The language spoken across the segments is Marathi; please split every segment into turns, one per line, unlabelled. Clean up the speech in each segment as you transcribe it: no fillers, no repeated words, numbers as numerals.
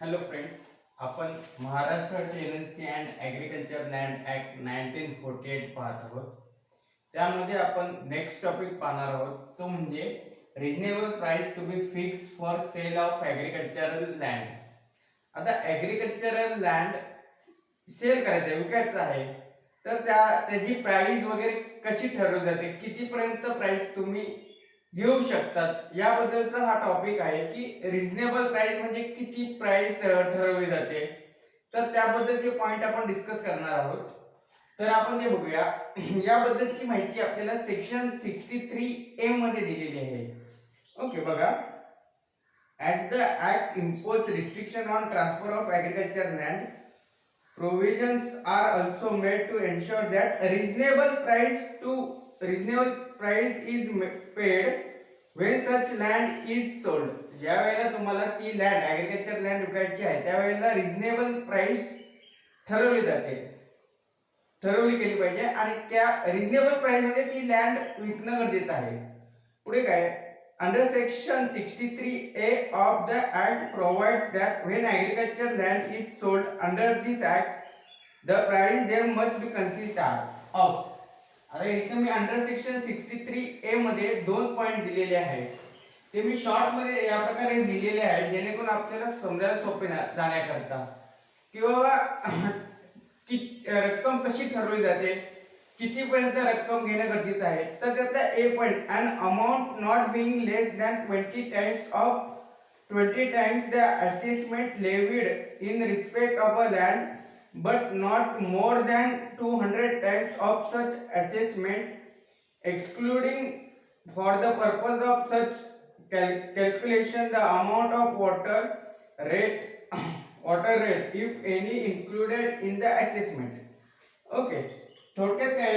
हॅलो फ्रेंड्स, आपण Maharashtra tenancy and agriculture land act 1948 पाहत आहोत. त्यामध्ये आपण नेक्स्ट टॉपिक पाहणार आहोत, तो म्हणजे reasonable price to be fix for sale of agricultural land. आता ॲग्रिकल्चरल लँड सेल करायचं आहे, विकायचं आहे, तर त्याची प्राइस वगैरे कशी ठरवली जाते, कितीपर्यंत प्राइस तुम्ही घेऊ शकतात, याबद्दलचा हा टॉपिक आहे की रिझनेबल प्राइस म्हणजे किती प्राइस ठरवली जाते. तर त्याबद्दलचे पॉइंट आपण डिस्कस करणार आहोत. तर आपण ते बघूया. याबद्दलची माहिती आपल्याला सेक्शन 63A मध्ये दिलेली आहे. ओके, बघा. As the act impose restriction on transfer of agriculture land, provisions are also made to ensure that a reasonable price is paid when such land is sold. ज्या वेळेला तुम्हाला ती लँड ॲग्रिकल्चर लँड विकायची आहे त्यावेळेला रिजनेबल प्राइस ठरवली जाते, ठरवली केली पाहिजे आणि त्या रिजनेबल प्राइस मध्ये ती लँड विकणं गरजेचं आहे. पुढे काय, under section 63A of the act provides that when agricultural land is sold under this act, the price then must be consist of. आता इथे मी अंडर सेक्शन 63A मध्ये दोन पॉइंट दिलेले आहेत, ते मी शॉर्ट मध्ये या प्रकारे दिलेले आहेत जेणेकरून आपल्याला समजायला सोपे जाण्याकरता की बाबा रक्कम कशी ठरवली जाते, कितीपर्यंत रक्कम घेणं गरजेचं आहे. तर त्यातला a point, an amount not being less than 20 times the assessment levied in respect of a land but not more than 200 times of such assessment, excluding for the purpose of such calculation the amount of water rate if any included in the assessment. Okay, थोडक्यात काय,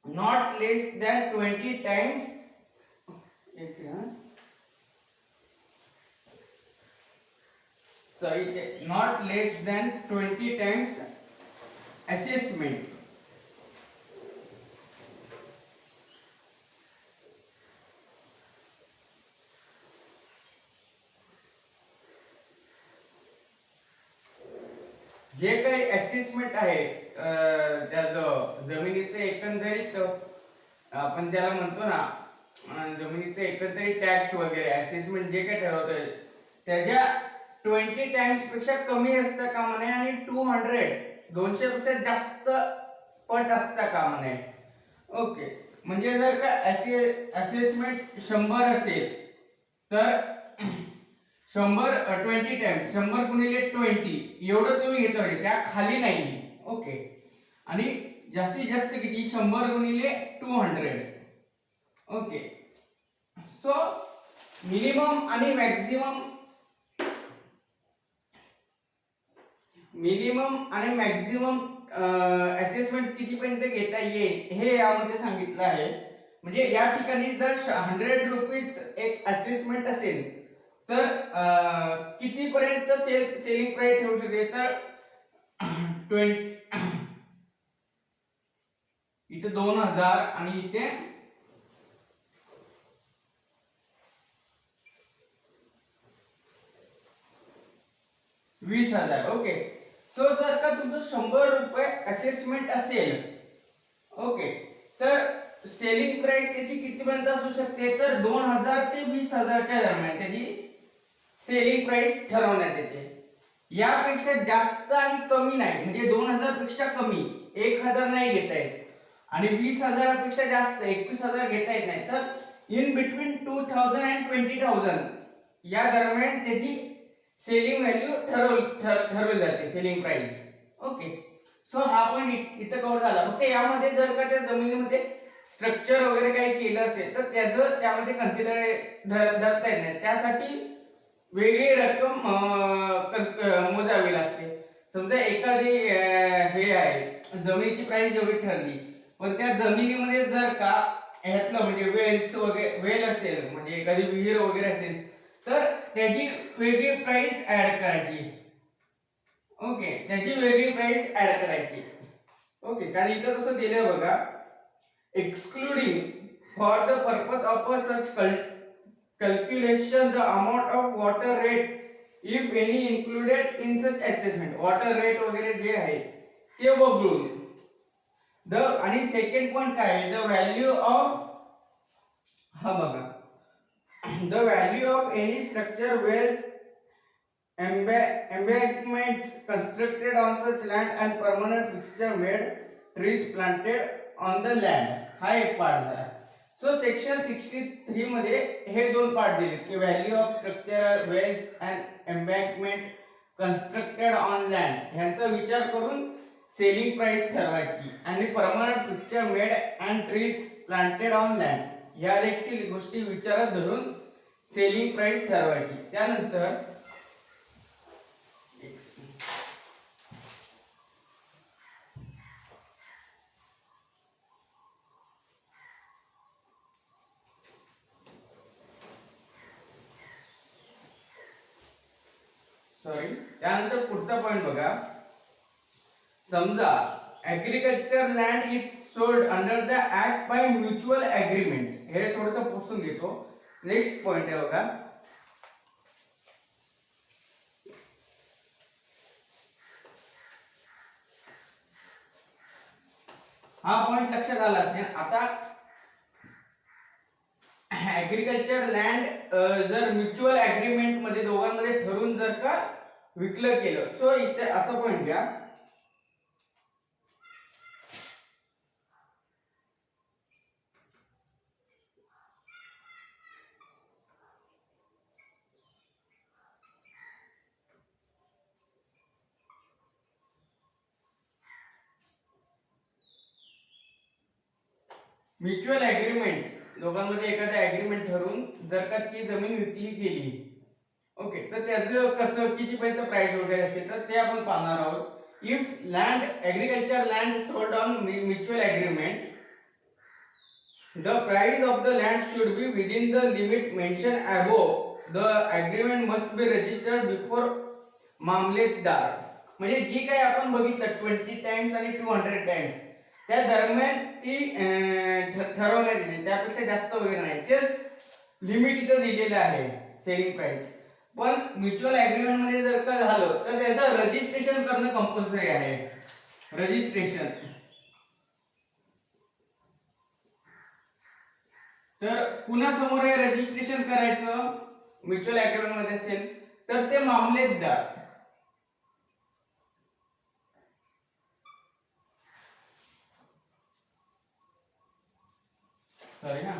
not less than 20 times not less than 20 times assessment. जे काही असेसमेंट आहे त्या जमिनीचे एकंदरीत आपण त्याला म्हणतो ना, जमिनीचे एकंदरीत टॅक्स वगैरे असेसमेंट जे काही ठरवतोय त्याच्या 20 टाइम्स पेक्षा कमी असता कामा नये आणि 200 पेक्षा जास्त पट असता कामा नये. ओके, म्हणजे जर का असेसमेंट 100 असेल तर 20 टाइम्स 100 गुणिले 20 एवढं तुम्ही घेतलं पाहिजे, त्या खाली नाही. ओके, आणि जास्तीत जास्त किती, 100 गुणिले 200. ओके, सो मिनिमम आणि मॅक्झिमम असेसमेंट कितीपर्यंत घेता येईल हे यामध्ये सांगितलं आहे. म्हणजे या ठिकाणी जर 100 रुपीज एक असेसमेंट असेल तर कितीपर्यंत सेलिंग प्राइस ठेवू शकते, तर 20 इथे 2000 आणि इथे 20,000. ओके, सो जर का तुमचं 100 रुपये असेसमेंट असेल, ओके, तर सेलिंग प्राइस त्याची कितीपर्यंत असू शकते, तर 2000 ते 20,000 च्या दरम्यान त्याची सेलिंग प्राइस ठरवण्यात येते. यापेक्षा जास्त आणि कमी नाही, म्हणजे 2000 पेक्षा कमी 1000 नाही घेता येत आणि 20,000 पेक्षा जास्त 21,000 घेता येत नाही. तर इन बिटवीन 2000 अँड 20,000 या दरम्यान त्याची सेलिंग व्हॅल्यू ठरवली जाते, सेलिंग प्राइस. ओके, सो हा पॉइंट इथं कव्हर झाला. फक्त यामध्ये जर का त्या जमिनीमध्ये स्ट्रक्चर वगैरे काही केलं असेल तर त्याचं त्यामध्ये कन्सिडर धरता येत नाही, त्यासाठी वेगळी रक्कम मोजावी लागते. समजा एखादी हे आहे, जमिनीची प्राइस जेवढी ठरली, पण त्या जमिनीमध्ये जर का ह्यातलं म्हणजे वेल असेल, म्हणजे एखादी विहीर वगैरे असेल तर त्याची वेगळी प्राइस ऍड करायची. ओके, त्याची वेगळी प्राइस ऍड करायची. ओके, कारण इथं तसं दिलंय बघा, excluding for the purpose of such calculation the amount of water rate if any included in such assessment, water rate वगैरे जे आहे ते वगळून. द आणि सेकंड पॉइंट काय आहे, द व्हॅल्यू ऑफ, हा बघा, the value of any structure wells embankments constructed on such land and permanent fixture made, trees planted on the land, हा एक पार्ट झाला. सो सेक्शन 63 मध्ये हे दोन पार्ट दिले की value of structural wells and embankment constructed on land ह्यांचा विचार करून सेलिंग प्राइस ठरवायची आणि permanent fixture made and trees planted on land या देखील गोष्टी विचारात धरून सेलिंग प्राइस ठरवायची. त्यानंतर त्यानंतर पुढचा पॉइंट बघा, समजा agriculture land is sold under the act by mutual agreement, हे थोडंसं पुसून घेतो. नेक्स्ट पॉइंट आहे बघा, हा पॉइंट लक्षात आला असेल. आता ऍग्रीकल्चर लँड जर म्युच्युअल अग्रीमेंट मध्ये दोघांमध्ये ठरून जर का विकलं केलं, सो इथे असा पॉइंट घ्या, म्युच्युअल अग्रीमेंट दोघांमध्ये एखादा अग्रीमेंट ठरवून जर का ती जमीन विकली गेली, ओके, तर त्याचं कसं कितीपर्यंत प्राइस वगैरे असते तर ते आपण पाहणार आहोत. If land agriculture land sold on mutual agreement, the price of the land should be within the limit mention above. The agreement must be registered before मामलेदार. म्हणजे जी काही आपण बघितलं 20 टाइम्स आणि 200 टाइम्स त्या दरम्यान ती ठरवण्यात येते, त्यापेक्षा जास्त वगैरे नाही, तेच लिमिट इथं दिलेलं आहे सेलिंग प्राइस. पण म्युच्युअल अग्रीमेंट मध्ये जर का झालं तर त्याचं रजिस्ट्रेशन करणं कंपल्सरी आहे. रजिस्ट्रेशन, तर कुणासमोर हे रजिस्ट्रेशन करायचं म्युच्युअल अग्रीमेंट मध्ये असेल तर ते मामलेदार, सॉरी ना,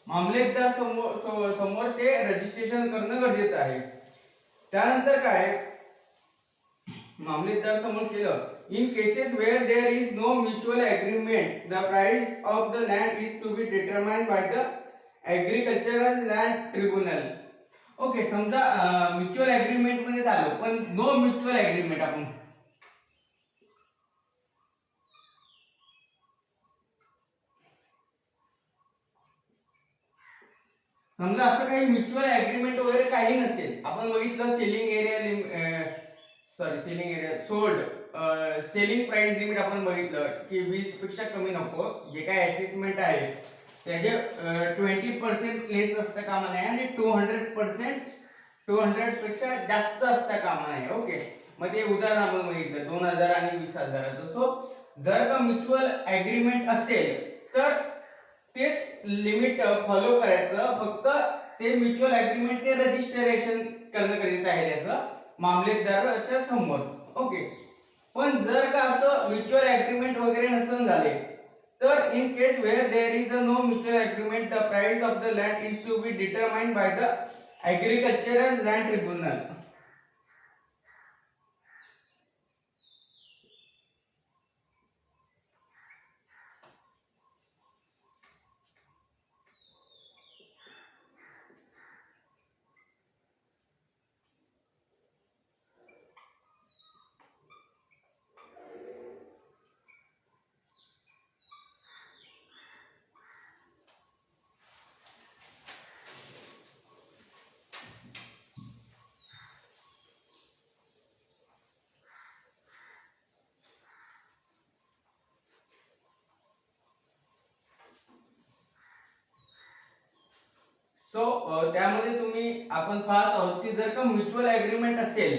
मामलेदार समोर ते रजिस्ट्रेशन करणं गरजेचं आहे. त्यानंतर काय, मामलेदार समोर केलं, in cases where there is no mutual agreement the price of the land is to be determined by the agricultural land tribunal. Okay, समजा म्युच्युअल अग्रीमेंट मध्ये झालं पण नो म्युच्युअल अग्रीमेंट, आपण समजा असं काही म्युच्युअल अग्रीमेंट वगैरे काही नसेल, आपण बघितलं selling area, selling area sold, selling price limit आपण बघितलं की 20 पेक्षा कमी नको, जे काय असेसमेंट आहे त्याचे 20% लेस असता कामा नये आणि 200 पेक्षा जास्त असता कामा नये. ओके, मग ते उदाहरण आपण बघितलं 2000 आणि 20,000. सो जर का म्युच्युअल अग्रीमेंट असेल तर तेच लिमिट फॉलो करायचं, फक्त ते म्युच्युअल अग्रीमेंट ते रजिस्ट्रेशन करणं गरजेचं आहे त्याचं मामलेदाराच्या समोर. ओके, पण जर का असं म्युच्युअल अग्रीमेंट वगैरे नसन झाले तर in case where there is no mutual agreement the price of the land is to be determined by the agricultural land tribunal. त्यामध्ये तुम्ही आपण पाहत आहोत की जर का म्युच्युअल ॲग्रीमेंट असेल,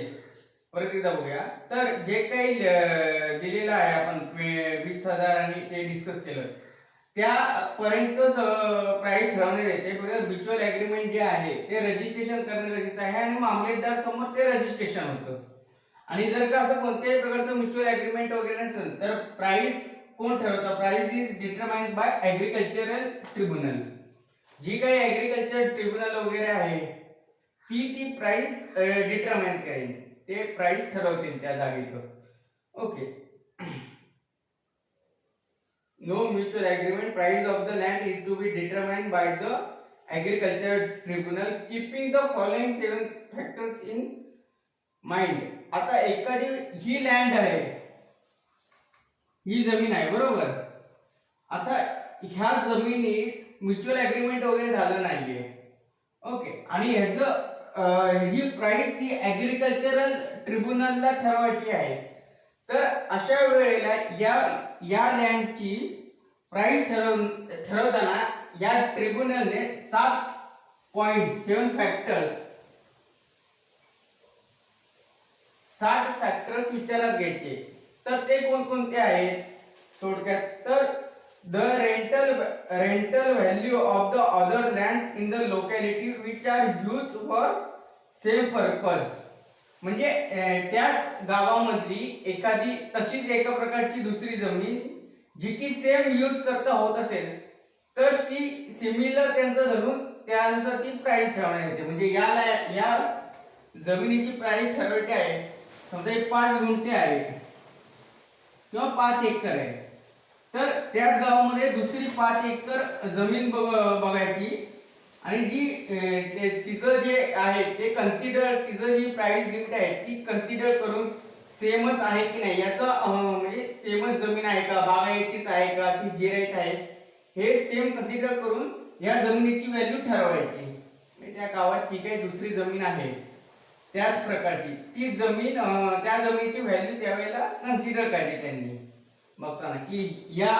परत एकदा बघूया, तर जे काही दिलेलं आहे आपण 20,000 आणि ते डिस्कस केलं त्यापर्यंत प्राइस ठरवण्यात येते. बघा म्युच्युअल ॲग्रीमेंट जे आहे ते रजिस्ट्रेशन करणे गरजेचं आहे आणि मामलेदार समोर ते रजिस्ट्रेशन होतं. आणि जर का असं कोणत्याही प्रकारचं म्युच्युअल ॲग्रीमेंट वगैरे नसेल तर प्राइस कोण ठरवतं? Price is determined by agricultural tribunal. जी काही ॲग्रिकल्चर ट्रिब्युनल वगैरे आहे ती प्राइस डिटरमाइन करेल, ते प्राइस ठरवतील त्या जागेचं. Okay. No mutual agreement, price of the land is to be determined by the agriculture tribunal keeping the following 7 factors in mind. आता एखादी ही लँड आहे, ही जमीन आहे बरोबर. आता ह्या जमिनीत म्युच्युअल ॲग्रीमेंट वगैरे झालं नाहीये. ओके. आणि ह्याची प्राइस ही ॲग्रिकल्चरल ट्रिब्युनलला ठरवायची आहे. तर अशा वेळेला या लँडची प्राइस ठरवताना या ट्रिब्युनलने 7 फॅक्टर्स 7 फॅक्टर्स विचारात घ्यायचे. तर ते कोणकोणते आहेत थोडक्यात? तर the rental value of the other lands in the locality which are use for same purpose. म्हणजे त्याच गावामधली एखादी तशीच एका प्रकारची दुसरी जमीन जी की सेम यूज करता होत असेल तर ती सिमिलर त्यांचं धरून त्यानुसार ती प्राइस ठरवण्यात येते. म्हणजे या जमिनीची प्राइस ठरवायची आहे. समजा 5 गुंठे आहे किंवा 5 एकर आहे, तर त्याच गावामध्ये दुसरी 5 एकर जमीन बघायची आणि जी तिचं जे आहे ते कन्सिडर, तिचं जी प्राइस लिमिट आहे ती कन्सिडर करून सेमच आहे की नाही याचं म्हणजे सेमच जमीन आहे का, बागायतीच आहे का की जिरायत आहे, हे सेम कन्सिडर करून या जमिनीची व्हॅल्यू ठरवायची. म्हणजे त्या गावात जी काही दुसरी जमीन आहे त्याच प्रकारची ती जमीन, त्या जमिनीची व्हॅल्यू त्यावेळेला कन्सिडर करायची त्यांनी बघताना की या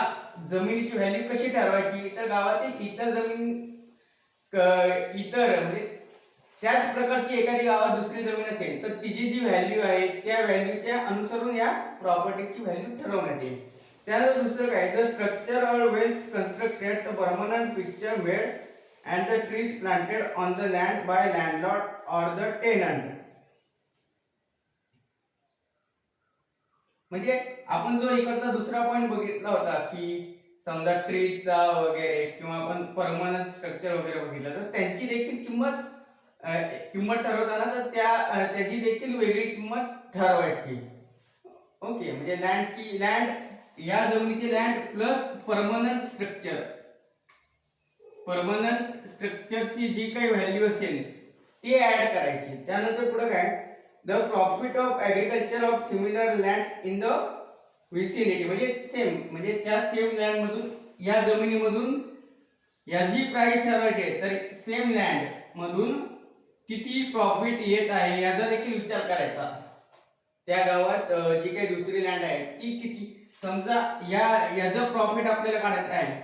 जमिनीची व्हॅल्यू कशी ठरवायची. तर गावातील इतर जमीन इतर म्हणजे त्याच प्रकारची एखादी गावात दुसरी जमीन असेल तर तिची जी व्हॅल्यू आहे त्या व्हॅल्यूच्या अनुसरून या प्रॉपर्टीची व्हॅल्यू ठरवण्यात येईल. त्यानंतर दुसरं काय, the structure or wells constructed, the permanent fixture made and the trees planted on the land by landlord or the tenant. म्हणजे आपण जो इकडचा दुसरा पॉइंट बघितला होता की समजा ट्रीचा वगैरे किंवा आपण परमनंट स्ट्रक्चर वगैरे बघितलं तर त्यांची देखील किंमत ठरवताना तर त्याची देखील वेगळी किंमत ठरवायची. ओके. म्हणजे लँड या जमिनीची लँड प्लस परमनंट स्ट्रक्चरची जी काही व्हॅल्यू असेल ती ऍड करायची. त्यानंतर पुढे काय, the profit of agriculture of similar land in the vicinity. म्हणजे सेम, म्हणजे त्या सेम लँड मधून या जमिनीमधून याची प्राइस ठरवायची आहे तर सेम लँड मधून किती प्रॉफिट येत आहे याचा देखील विचार करायचा. त्या गावात जी काही दुसरी लँड आहे ती किती, समजा याचं प्रॉफिट आपल्याला काढायचं आहे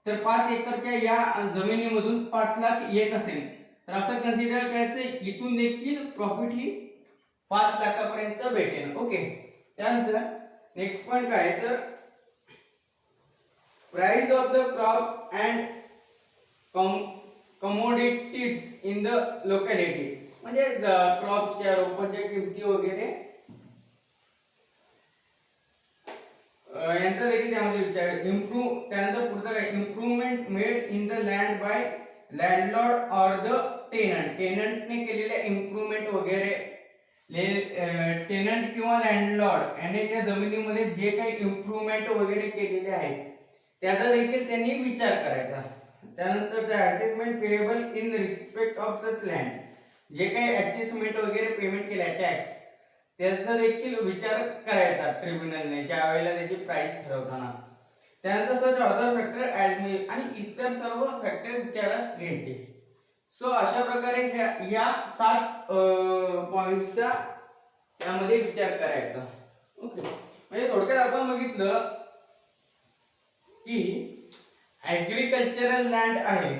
तर 5 एकरच्या या जमिनीमधून 5 लाख येत असेल तर असं कन्सिडर करायचं इथून देखील प्रॉफिट ही 5 लाखापर्यंत भेटेल. ओके. त्यानंतर नेक्स्ट पॉइंट काय तर price of the crop and commodities in the locality. म्हणजे क्रॉपच्या रोपाच्या किमती वगैरे यांचा देखील त्यामध्ये विचार. त्यानंतर पुढचा काय, improvement made in the land by landlord or the टेनंटने केलेल्या इम्प्रूव्हमेंट वगैरे, टेनंट किंवा लँडलॉर्ड याने त्या जमिनीमध्ये जे काही इम्प्रूव्हमेंट वगैरे केलेले आहेत त्याचा देखील त्यांनी विचार करायचा. त्यानंतर the assessment payable in respect of such land. जे काही असेसमेंट वगैरे पेमेंट केला टॅक्स त्याचा देखील विचार करायचा ट्रिब्युनलने ज्या वेळेला त्याची प्राइस ठरवताना. त्यानंतर सच अदर फॅक्टर आणि इतर सर्व फॅक्टर विचारात घ्यायचे. सो अशा प्रकारे या 7 पॉइंट्सचा त्यामध्ये विचार करायचा. ओके. म्हणजे थोडक्यात आपण बघितलं की ॲग्रिकल्चरल लँड आहे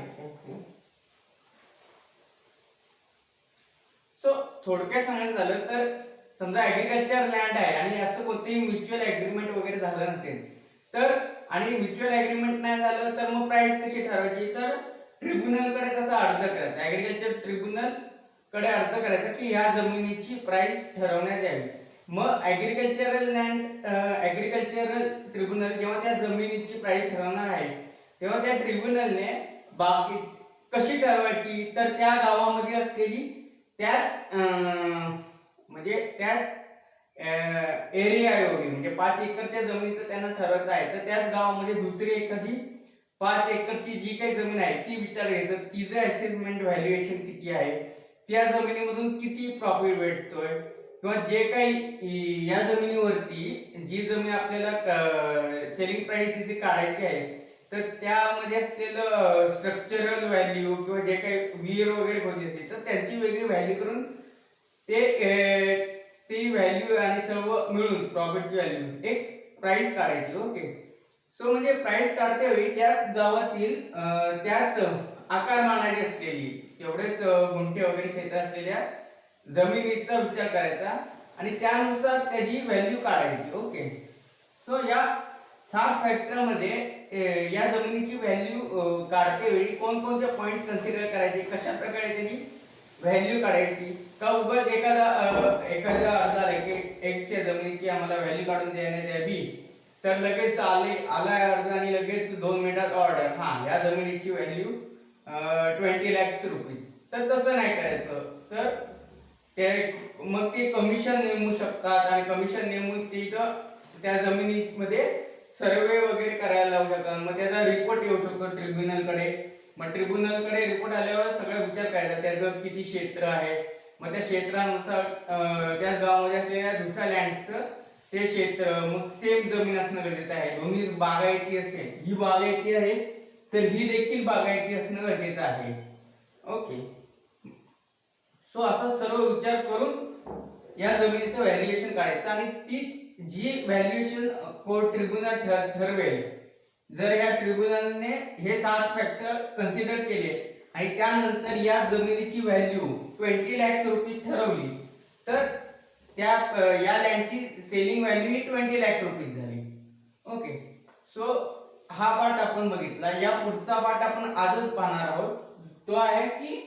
थोडक्यात सांगायचं झालं तर समजा ऍग्रिकल्चर लँड आहे आणि असं कोणतेही म्युच्युअल ऍग्रीमेंट वगैरे झालं नसेल तर, आणि म्युच्युअल ऍग्रीमेंट नाही झालं तर मग प्राइस कशी ठरवायची, तर ट्रिब्युनलकडे तसा अर्ज करायचा, ऍग्रिकल्चर ट्रिब्युनल कडे अर्ज करायचा की ह्या जमिनीची प्राइस ठरवण्यात यावी. मग ऍग्रिकल्चरल लँड ऍग्रिकल्चरल ट्रिब्युनल जेव्हा त्या जमिनीची प्राइस ठरवणार आहे तेव्हा त्या ट्रिब्युनलने बाकी कशी ठरवायची, तर त्या गावामध्ये असलेली त्याच म्हणजे त्याच एरिया एवढी म्हणजे 5 एकरच्या जमिनीचं त्यांना ठरवायचं आहे, तर त्याच गावामध्ये दुसरी एखादी 5 एकरची जी काही जमीन आहे ती विचार घ्यायचं, तिचं असेसमेंट व्हॅल्युएशन किती आहे, त्या जमिनीमधून किती प्रॉफिट भेटतोय, किंवा जे काही या जमिनीवरती जी जमीन आपल्याला सेलिंग प्राइस तिची काढायची आहे तर त्यामध्ये असलेलं स्ट्रक्चरल व्हॅल्यू किंवा जे काही विहीर वगैरे होती असते तर त्यांची वेगळी व्हॅल्यू करून ती व्हॅल्यू आणि सर्व मिळून प्रॉफिटची व्हॅल्यू एक प्राइस काढायची. ओके. सो म्हणजे प्राइस काढते वेळी त्याच गावातील त्याच आकारमानाची असलेली तेवढेच गुंठे वगैरे क्षेत्र असलेल्या जमिनीचा विचार करायचा आणि त्यानुसार त्याची व्हॅल्यू काढायची. ओके. सो या 7 फॅक्टर मध्ये या जमिनीची व्हॅल्यू काढते वेळी कोणकोणते पॉइंट्स कन्सिडर करायचे, कशा प्रकारे त्याची व्हॅल्यू काढायची, का उगाच एखादा अर्ज आला की एक्स या जमिनीची आम्हाला व्हॅल्यू काढून देण्यात यावी तर लगेच आला अर्ज आणि लगेच 2 मिनिटात ऑर्डर, हा या जमिनीची व्हॅल्यू 20 लाख रुपीज, तर तसं नाही करायचं. तर ते मग ते कमिशन नेमू शकतात आणि कमिशन नेमून त्या जमिनीमध्ये सर्वे वगैरे करायला लावू शकतात. मग त्याचा रिपोर्ट येऊ शकतो ट्रिब्युनलकडे. मग ट्रिब्युनलकडे रिपोर्ट आल्यावर सगळा विचार करायचा त्याचं किती क्षेत्र आहे, मग त्या क्षेत्रानुसार त्या गावामध्ये असलेल्या दुसऱ्या लँडचं ते क्षेत्र, मग सेम जमीन असणं गरजेचं आहे. दोन्ही बागायती असेल, ही बागायती आहे तर ही देखील बागायती असणं गरजेचं आहे. ओके. सो असा सर्व विचार करून या जमिनीचं व्हॅल्युएशन काढायचं आणि ती जी व्हॅल्युएशन कोर्ट ट्रिब्युनल ठरवेल, जर या ट्रिब्युनलने हे 7 फॅक्टर कन्सिडर केले आणि त्यानंतर या जमिनीची व्हॅल्यू 20 लाख रुपये ठरवली तर त्या या लँडची सेलिंग व्हॅल्यू ही 20 लाख रुपये झाली. ओके. सो हा पार्ट आपण बघितला. या पुढचा पार्ट आपण आजच पाहणार आहोत, तो आहे की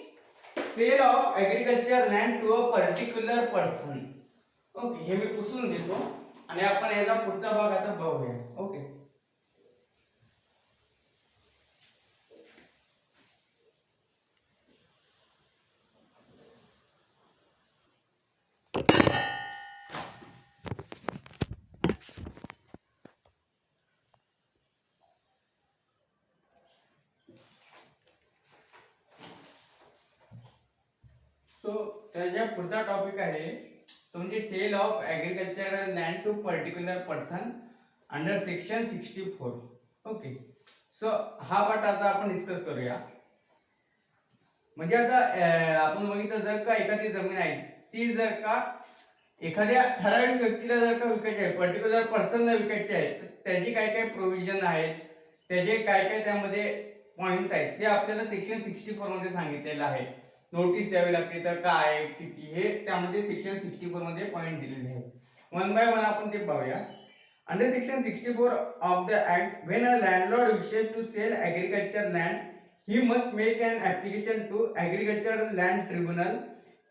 sale of agriculture land to a particular person. Okay. हे मी पुसून देतो आणि आपण याचा पुढचा भाग आता बघूया. ओके. सो त्याचा पुढचा टॉपिक आहे तो म्हणजे sale of agricultural land to particular person under section 64. Okay. So हा पार्ट आता आपण डिस्कस करूया. म्हणजे आता आपण बघितलं जर का एखादी जमीन आहे ती जर का एखाद्या ठराविक व्यक्तीला जर का विकायची आहे, पर्टिक्युलर पर्सनला विकायची आहे, तर त्याची काय काय प्रोव्हिजन आहेत, त्याचे काय काय त्यामध्ये पॉइंट्स आहेत ते आपल्याला सेक्शन 64 मध्ये सांगितलेलं आहे. नोटीस द्यावी लागते तर काय किती हे त्यामध्ये सेक्शन 64 मध्ये पॉइंट दिलेले आहेत. वन बाय वन आपण ते पाहूया. Under section 64 of the act, when a landlord wishes to sell agricultural land, he must make an application to agricultural land tribunal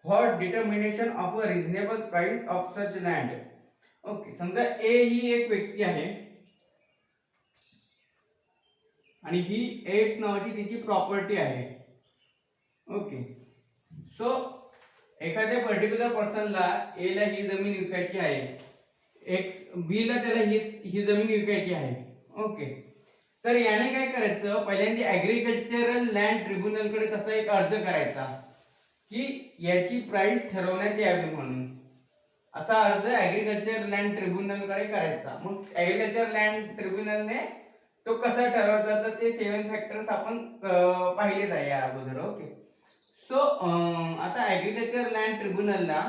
for determination of a reasonable price of such land. Okay. समजा ए ही एक व्यक्ती आहे आणि ही एक्स नावाची तिची प्रॉपर्टी आहे. ओके. सो एखाद्या पर्टिक्युलर पर्सनला ए ला ही जमीन विकायची आहे, एक्स बी ला त्याला ही जमीन विकायची आहे. ओके. तर याने काय करायचं, पहिल्यांदा ऍग्रिकल्चरल लँड ट्रिब्युनल कडे तसा एक अर्ज करायचा की याची प्राइस ठरवण्यात यावी म्हणून. असा अर्ज ऍग्रिकल्चर लँड ट्रिब्युनल कडे करायचा. मग ऍग्रिकल्चर लँड ट्रिब्युनलने तो कसा ठरवायचा तर ते 7 फॅक्टर्स आपण पाहिलेच आहे या अगोदर. ओके. सो आता ऍग्रिकल्चर लँड ट्रिब्युनलला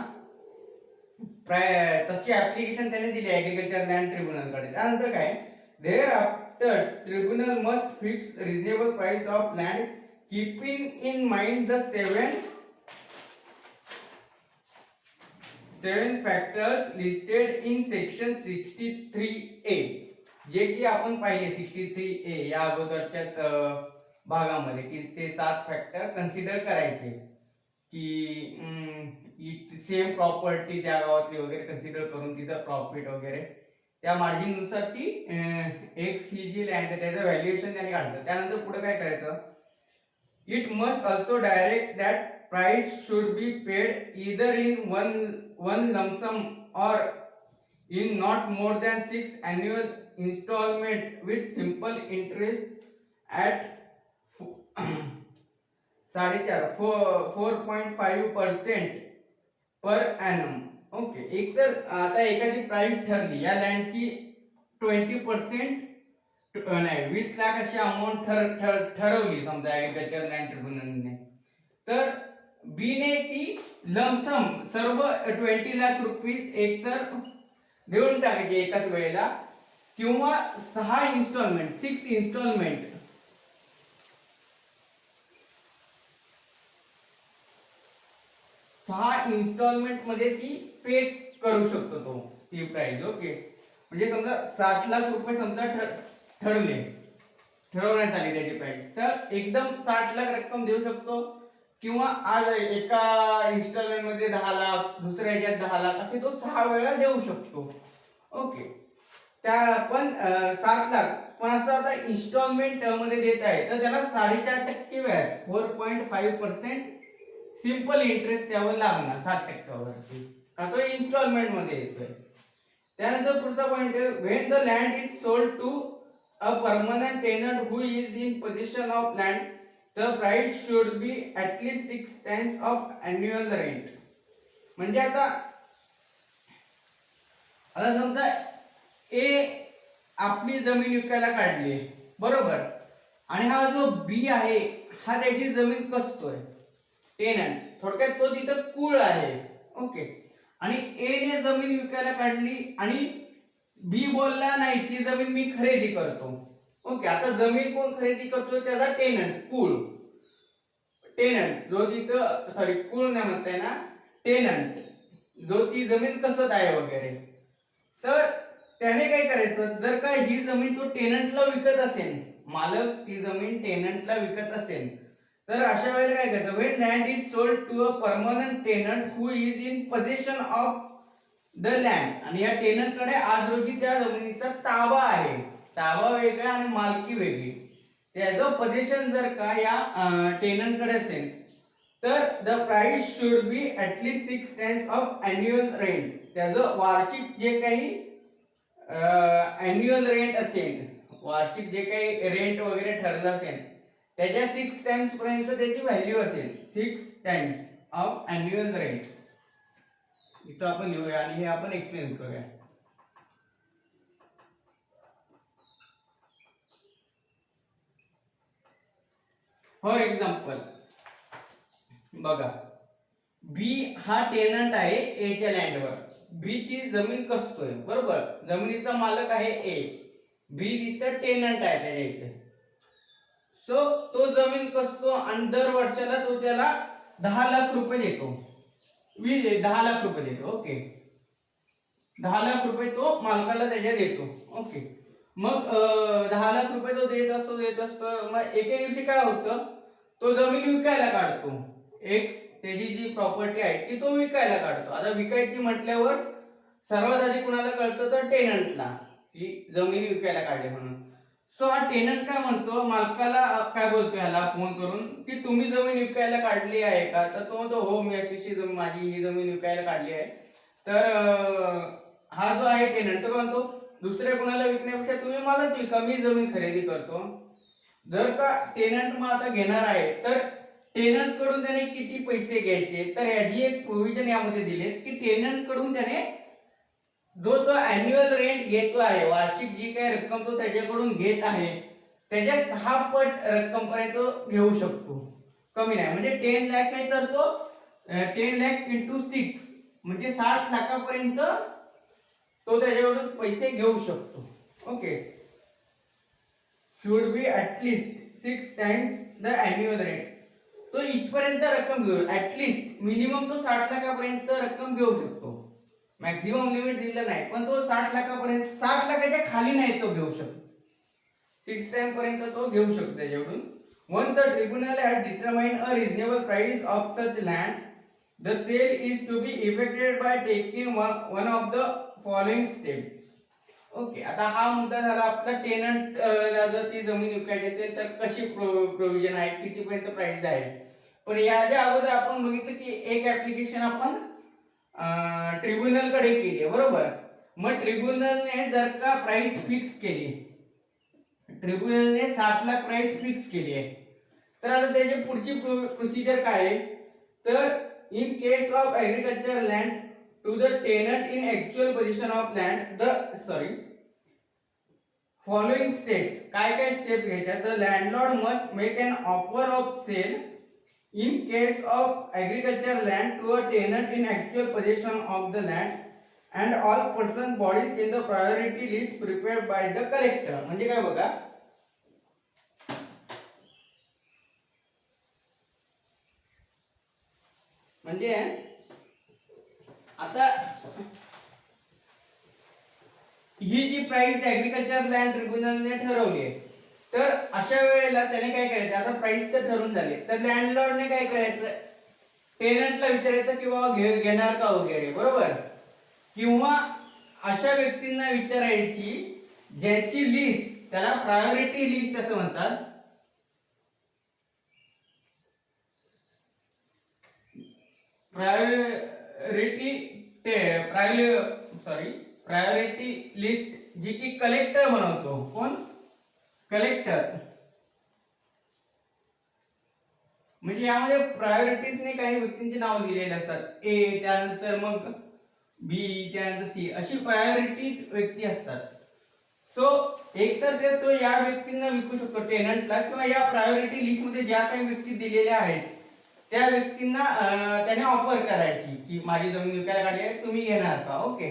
तशी ऍप्लिकेशन त्याने दिली ऍग्रिकल्चर लँड ट्रिब्युनल कडे. त्यानंतर काय, thereafter tribunal must fix reasonable price of land keeping in mind the 7 7 factors listed in section 63A, जे की आपण पाहिले 63A या अगोदरच्या भागामध्ये, की ते 7 फॅक्टर कन्सिडर करायचे, की सेम प्रॉपर्टी त्या गावातली वगैरे कन्सिडर करून तिचं प्रॉफिट वगैरे त्या मार्जिन नुसार ती एक्स ही जी लँड आहे त्याचं व्हॅल्युएशन त्याने काढलं. त्यानंतर पुढे काय करायचं, it must also direct that price should be paid either in one lump sum or in not more than 6 annual installment with simple interest at 4.5% per annum. Okay, एक तर आता एखादी प्राइस ठरली या लँडची 20% नाही 20 लाख अशी अमाऊंट ठरवली समजा ऍग्रीकल्चर लँड ट्रिब्युनलने, तर बी ने ती लमसम सर्व 20 लाख रुपीज एकतर देऊन टाकायचे एकाच वेळेला किंवा 6 इन्स्टॉलमेंट 6 इन्स्टॉलमेंट मध्ये ती पे करू शकतो तो ती प्राइस. ओके, म्हणजे समजा 7 लाख रुपये समजा ठरवण्यात आली त्याची प्राइस, तर एकदम 60 लाख रक्कम देऊ शकतो किंवा आज एका इन्स्टॉलमेंट मध्ये 10 लाख, दुसऱ्या ह्याच्यात 10 लाख असे तो 6 वेळा देऊ शकतो. ओके, त्या पण 7 लाख पण असं आता इन्स्टॉलमेंट मध्ये देत आहे तर त्याला 4.5% व्याज 4.5% सिंपल इंटरेस्ट द्यावं लागणार 7% वरती, का तो इन्स्टॉलमेंट मध्ये येतोय. त्यानंतर पुढचा पॉइंट आहे, when the land is sold to a permanent tenant who is in possession of land, the price should be at least 6 times of annual rent. म्हणजे आता समजा ए आपली जमीन विकायला काढली बरोबर, आणि हा जो बी आहे हा त्याची जमीन कसतोय टेनंट, थोडक्यात तो तिथं कुळ आहे. ओके, आणि ए ने जमीन विकायला काढली आणि बी बोलला नाही ती जमीन मी खरेदी करतो. ओके, आता जमीन कोण खरेदी करतो, त्याचा टेनंट कुळ, टेनंट जो तिथं सॉरी कुळ नाही म्हणताय ना, टेनंट जो ती जमीन कसत आहे वगैरे, तर त्याने काय करायचं, जर का ही जमीन तो टेनंटला विकत असेल, मालक ती जमीन टेनंटला विकत असेल, तर अशा वेळेला काय करायचं, when land is sold to a permanent tenant who is in possession of the land, आणि या टेनंट कडे आज रोजी त्या जमिनीचा ताबा आहे, ताबा वेगळा आणि मालकी वेगळी, त्याचं पोझिशन जर का या टेनंट कडे असेल, तर the price should be at least 6 times of annual rent, त्याचं वार्षिक जे काही एन्युअल रेंट असेल, वार्षिक जे काही रेंट वगैरे ठरलं असेल त्याच्या 6 टाइम्स पर्यंत त्याची व्हॅल्यू असेल, 6 टाइम्स ऑफ एन्युअल रेंट. इथं आपण लिहूया आणि हे आपण एक्सप्लेन करूया. फॉर एक्झाम्पल बघा, बी हा टेनंट आहे ए च्या लँडवर, बी ती जमीन कसतोय बरोबर, जमिनीचा मालक आहे ए, बी तिथं टेनंट आहे त्याच्या इथे. सो तो जमीन कसतो आणि दर वर्षाला तो त्याला 10 लाख रुपये देतो, 10 लाख रुपये देतो. ओके, 10 लाख रुपये तो मालकाला त्याच्या देतो. ओके, मग 10 लाख रुपये तो देत असतो, मग एके दिवशी काय होतं, तो जमीन विकायला काढतो, एक्स त्याची जी प्रॉपर्टी आहे ती तो विकायला काढतो. आता विकायची म्हटल्यावर सर्वात आधी कुणाला कळतं, तर टेनंटला, की जमीन विकायला काढली म्हणून. सो हा टेनंट काय म्हणतो, मालकाला काय बोलतो ह्याला फोन करून, की तुम्ही जमीन विकायला काढली आहे का, तर तो म्हणतो हो मी अशी माझी ही जमीन विकायला काढली आहे. तर हा जो आहे टेनंट तो म्हणतो दुसऱ्या कुणाला विकण्यापेक्षा तुम्ही मलाच विका, मी जमीन खरेदी करतो. जर का टेनंट मग आता घेणार आहे, तर टेनंट कडून त्याने किती पैसे घ्यायचे, तर याची एक प्रोव्हिजन यामध्ये दिले, की टेनंट कडून त्याने जो तो अॅन्युअल रेंट घेतो आहे, वार्षिक जी काही रक्कम तो त्याच्याकडून घेत आहे त्याच्या 6 पट रक्कम पर्यंत तो घेऊ शकतो, कमी नाही. म्हणजे 10 लाख आहे तर तो 10 लाख इंटू 6 म्हणजे 60 लाखापर्यंत तो त्याच्याकडून पैसे घेऊ शकतो. Okay, should be at least 6 times the annual rent, तो इथपर्यंत रक्कम घेऊ, ऍटलीस्ट मिनिमम तो 60 लाखापर्यंत रक्कम घेऊ शकतो. मॅक्झिमम लिमिट दिलं नाही, पण तो 60 लाखापर्यंत, 60 लाखाच्या खाली नाही तो घेऊ शकतो, 6 टाइम पर्यंत तो घेऊ शकतो त्याच्याकडून. Once the tribunal has determined a reasonable price of such land, the sale is to be effected by taking one of the following steps. Okay, आता हा मुद्दा झाला आपला टेनंट जर ती जमीन विकायची असेल तर कशी प्रोव्हिजन आहे, कितीपर्यंत प्राइस आहे. पण याच्या अगोदर आपण बघितलं की एक ऍप्लिकेशन आपण ट्रिब्युनल कडे केली आहे, बरोबर. मग ट्रिब्युनलने जर का प्राइस फिक्स केली, ट्रिब्युनलने 60 लाख प्राइस फिक्स केली आहे, तर आता त्याची पुढची प्रोसिजर काय आहे, तर in case of agriculture land to the tenant in actual possession of land following steps, काय काय स्टेप घ्यायच्या. The landlord must make an offer of sale in case of agriculture land to a tenant in actual possession of the land and all person bodies in the priority list prepared by the collector. म्हणजे काय बघा, म्हणजे आता ही जी प्राइस ऍग्रीकल्चर लँड ट्रिब्युनलने ठरवली आहे, तर अशा वेळेला त्याने काय करायचं, आता प्राइस तर ठरवून झाली, तर लँडलॉर्डने काय करायचं, टेनंटला विचारायचं की बाबा घेणार का वगैरे, बरोबर. किंवा अशा व्यक्तींना विचारायची ज्याची लिस्ट, त्याला प्रायोरिटी लिस्ट असं म्हणतात, प्रायोरिटी लिस्ट जी की कलेक्टर बनवतो. कोण? कलेक्टर. म्हणजे यामध्ये प्रायोरिटीजने काही व्यक्तींची नाव दिलेली असतात, ए, त्यानंतर मग बी, त्यानंतर सी, अशी प्रायोरिटी व्यक्ती असतात. सो एकतर ते तो या व्यक्तींना विकू शकतो टेनंटला, किंवा या प्रायोरिटी लिस्ट मध्ये ज्या काही व्यक्ती दिलेल्या आहेत त्या व्यक्तींना त्याने ऑफर करायची की माझी जमीन विकायला काढली आहे, तुम्ही घेणार का. ओके,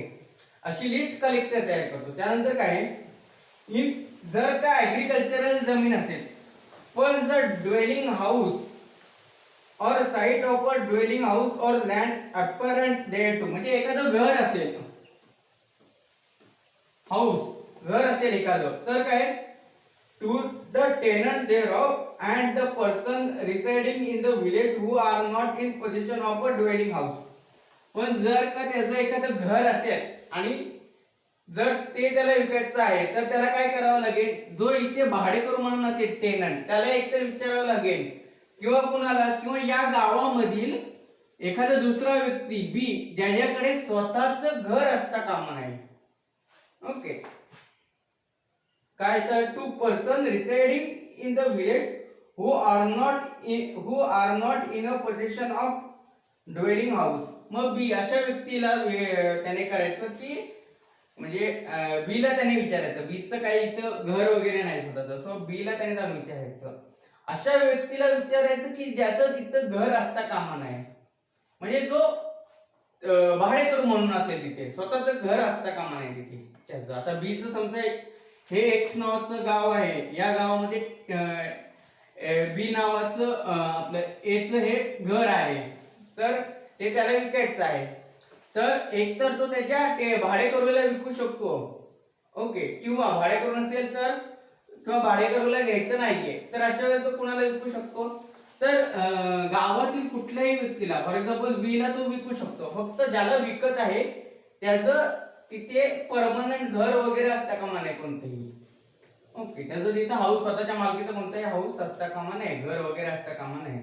अशी लिस्ट कलेक्टर तयार करतो. त्यानंतर काय, जर का ऍग्रीकल्चरल जमीन असेल पण जर ड्वेलिंग हाऊस और site of a dwelling house और लँड अपरंट देअर टू, म्हणजे एखादं घर असेल, हाऊस घर असेल एखादं, तर काय, to the tenant thereof and the person residing in the village who are not in possession of a dwelling house. पण जर का त्याचं एखादं घर असेल आणि जर ते त्याला विकायचं आहे, तर त्याला काय करावं लागेल, जो इथे भाडेकरू म्हणून असेल टेनंट, त्याला एकतर विचारावं लागेल, किंवा कुणाला, किंवा या गावामधील एखादा दुसरा व्यक्ती बी ज्याच्याकडे स्वतःच घर असता कामा नये. ओके, काय, तर to person residing in the village who are not in a possession of dwelling house. मग बी अशा व्यक्तीला त्याने करायचं की, म्हणजे बी ला त्याने विचारायचं, बीचं काही इथं घर वगैरे नाही स्वतःचं, सो बी ला त्याने जाऊन विचारायचं, अशा व्यक्तीला विचारायचं की ज्याचं तिथं घर असता कामा नये, म्हणजे जो भाडेकरू म्हणून असेल तिथे, स्वतःच घर असता कामा नये तिथे त्याचं. आता बीचं समजा हे एक्स नावाचं गाव आहे, या गावामध्ये बी नावाचं आपलं एचं हे घर आहे, तर ते त्याला विकायचं आहे, तर एकतर तो त्याच्या भाडेकरूला विकू शकतो. ओके, किंवा भाडेकरू नसेल तर, किंवा भाडेकरूला घ्यायचं नाहीये, तर अशा वेळेला तो कुणाला विकू शकतो, तर गावातील कुठल्याही व्यक्तीला, फॉर एक्झाम्पल बी ला तो विकू शकतो, फक्त ज्याला विकत आहे त्याचं तिथे परमनंट घर वगैरे असता कामा नये कोणतेही. ओके, त्याचं तिथं हाऊस, स्वतःच्या मालकीचं कोणताही हाऊस असता कामा नये, घर वगैरे असता कामा नये.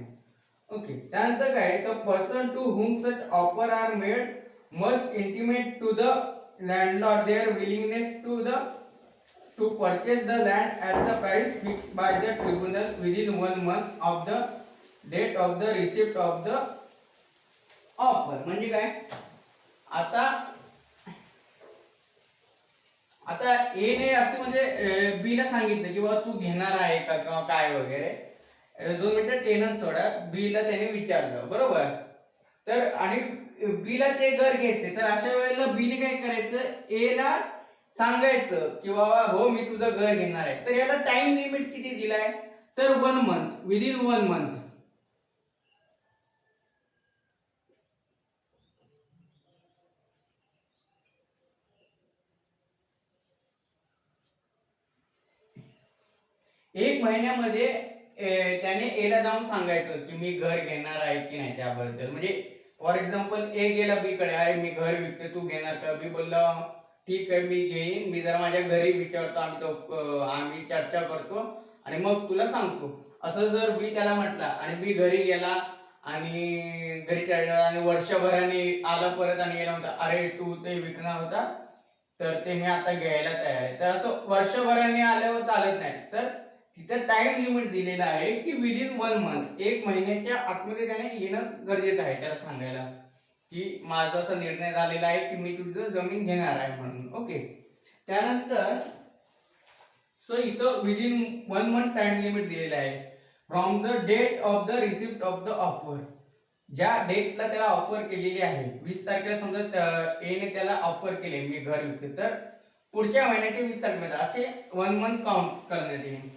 ओके, त्यानंतर काय, the person to whom such offer are made must intimate to the landlord their willingness to purchase the land at the price fixed by the tribunal within 1 month of the date of the receipt of the offer. म्हणजे काय, आता ए ने असं म्हणजे बी ला सांगितलं की बाबा तू घेणार आहे का किंवा काय वगैरे, 2 मिनिटं टेनंट थोडा बी ला त्याने विचारलं, बरोबर. तर आणि बी ला ते घर घ्यायचे, तर अशा वेळेला बी ने काय करायचं, ए ला सांगायचं की बाबा हो मी तुझं घर घेणार आहे. तर याला टाइम लिमिट किती दिलाय, तर 1 month, विदिन 1 month. एक महिन्यामध्ये त्याने एला जाऊन सांगायचं की मी घर घेणार आहे की नाही त्याबद्दल. म्हणजे फॉर एक्झाम्पल ए गेला बी कडे, आहे मी घर विकते तू घेणार का? बी बोलला ठीक आहे मी घेईन, मी जरा माझ्या घरी विचारतो, आम्ही चर्चा करतो आणि मग तुला सांगतो. असं जर बी त्याला म्हटला आणि बी घरी गेला आणि घरी चर्चा आणि वर्षभराने आला परत आणि गेला म्हणता अरे तू ते विकणार होता तर ते मी आता घ्यायला तयार आहे. तर असं वर्षभराने आल्यावर चालत नाही. तर तिथं टाइम लिमिट दिलेला आहे की विदिन 1 मंथ, एक महिन्याच्या आतमध्ये त्याने येणं गरजेचं आहे त्याला सांगायला की माझा असा निर्णय झालेला आहे की मी तुझं जमीन घेणार आहे म्हणून. ओके. त्यानंतर सो इथं विदिन 1 मंथ टाइम लिमिट दिलेला आहे. From the date of the receipt of the offer, ज्या डेटला त्याला ऑफर केलेली आहे 20 तारखेला समजा एने त्याला ऑफर केले मी घर विकते, तर पुढच्या महिन्याच्या 20 तारखेला असे 1 मंथ काउंट करण्यात येईल.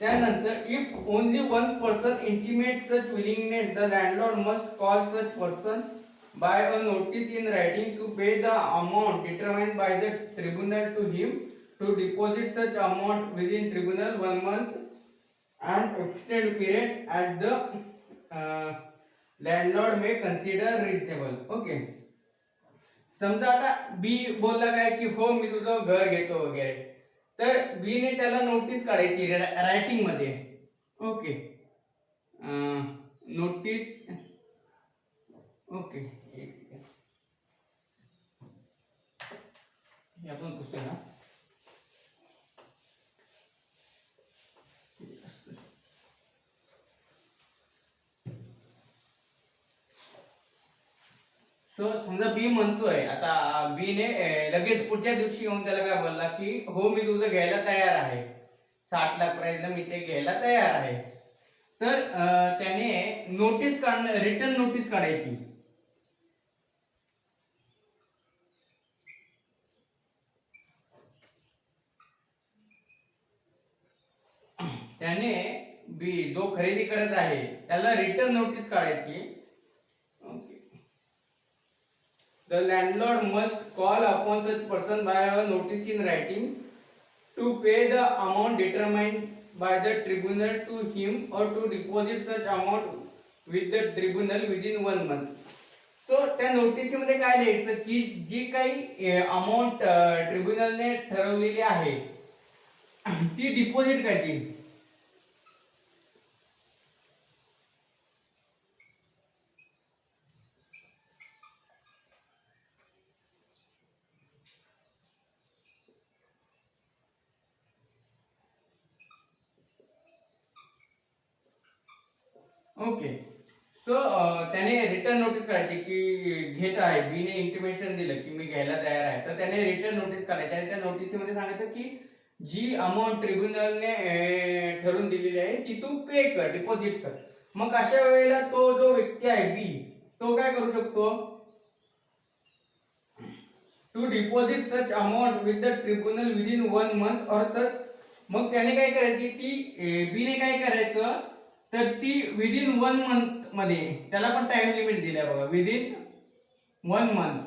त्यानंतर if only one person intimate such willingness the landlord must call such person by a notice in writing to pay the amount determined by the tribunal to him to deposit such amount within tribunal 1 month and extend period as the landlord may consider reasonable. Okay. समजा आता बी बोलला काय की हो मी तुझं घर घेतो वगैरे, तर बी ने त्याला नोटीस काढायची रायटिंग मध्ये. ओके. नोटीस. ओके. हे आपण पुस्तक ना सो समजा बी म्हणतोय, आता बी ने लगेच पुढच्या दिवशी येऊन त्याला काय बोलला की हो मी तुझं घ्यायला तयार आहे, 60 लाख प्राइसला मी ते घ्यायला तयार आहे. तर त्याने नोटीस काढणं, रिटर्न नोटीस काढायची. त्याने बी जो खरेदी करत आहे त्याला रिटर्न नोटीस काढायची. The landlord must call upon such person by a notice in writing to pay the amount determined by the tribunal to him or to deposit such amount with the tribunal within 1 month. So त्या नोटिसीमध्ये काय लिहायचं की जी काही अमाऊंट ट्रिब्युनलने ठरवलेली आहे ती डिपॉझिट करायची. ओके. सो त्याने रिटर्न नोटीस काढायची की घेत आहे, बीने इंटिमेशन दिलं की मी घ्यायला तयार आहे, तर त्याने रिटर्न नोटीस काढायची आणि त्या नोटिसीमध्ये सांगायचं की जी अमाऊंट ट्रिब्युनलने ठरवून दिलेली आहे ती तू पे कर, डिपॉझिट कर. मग अशा वेळेला तो जो व्यक्ती आहे बी, तो काय करू शकतो, to deposit such amount with the tribunal within 1 month or such. मग त्याने काय करायची, ती बी ने काय करायचं तर ती विदिन 1 मंथ मध्ये, त्याला पण टाइम लिमिट दिलाय बघा, विदिन 1 मंथ,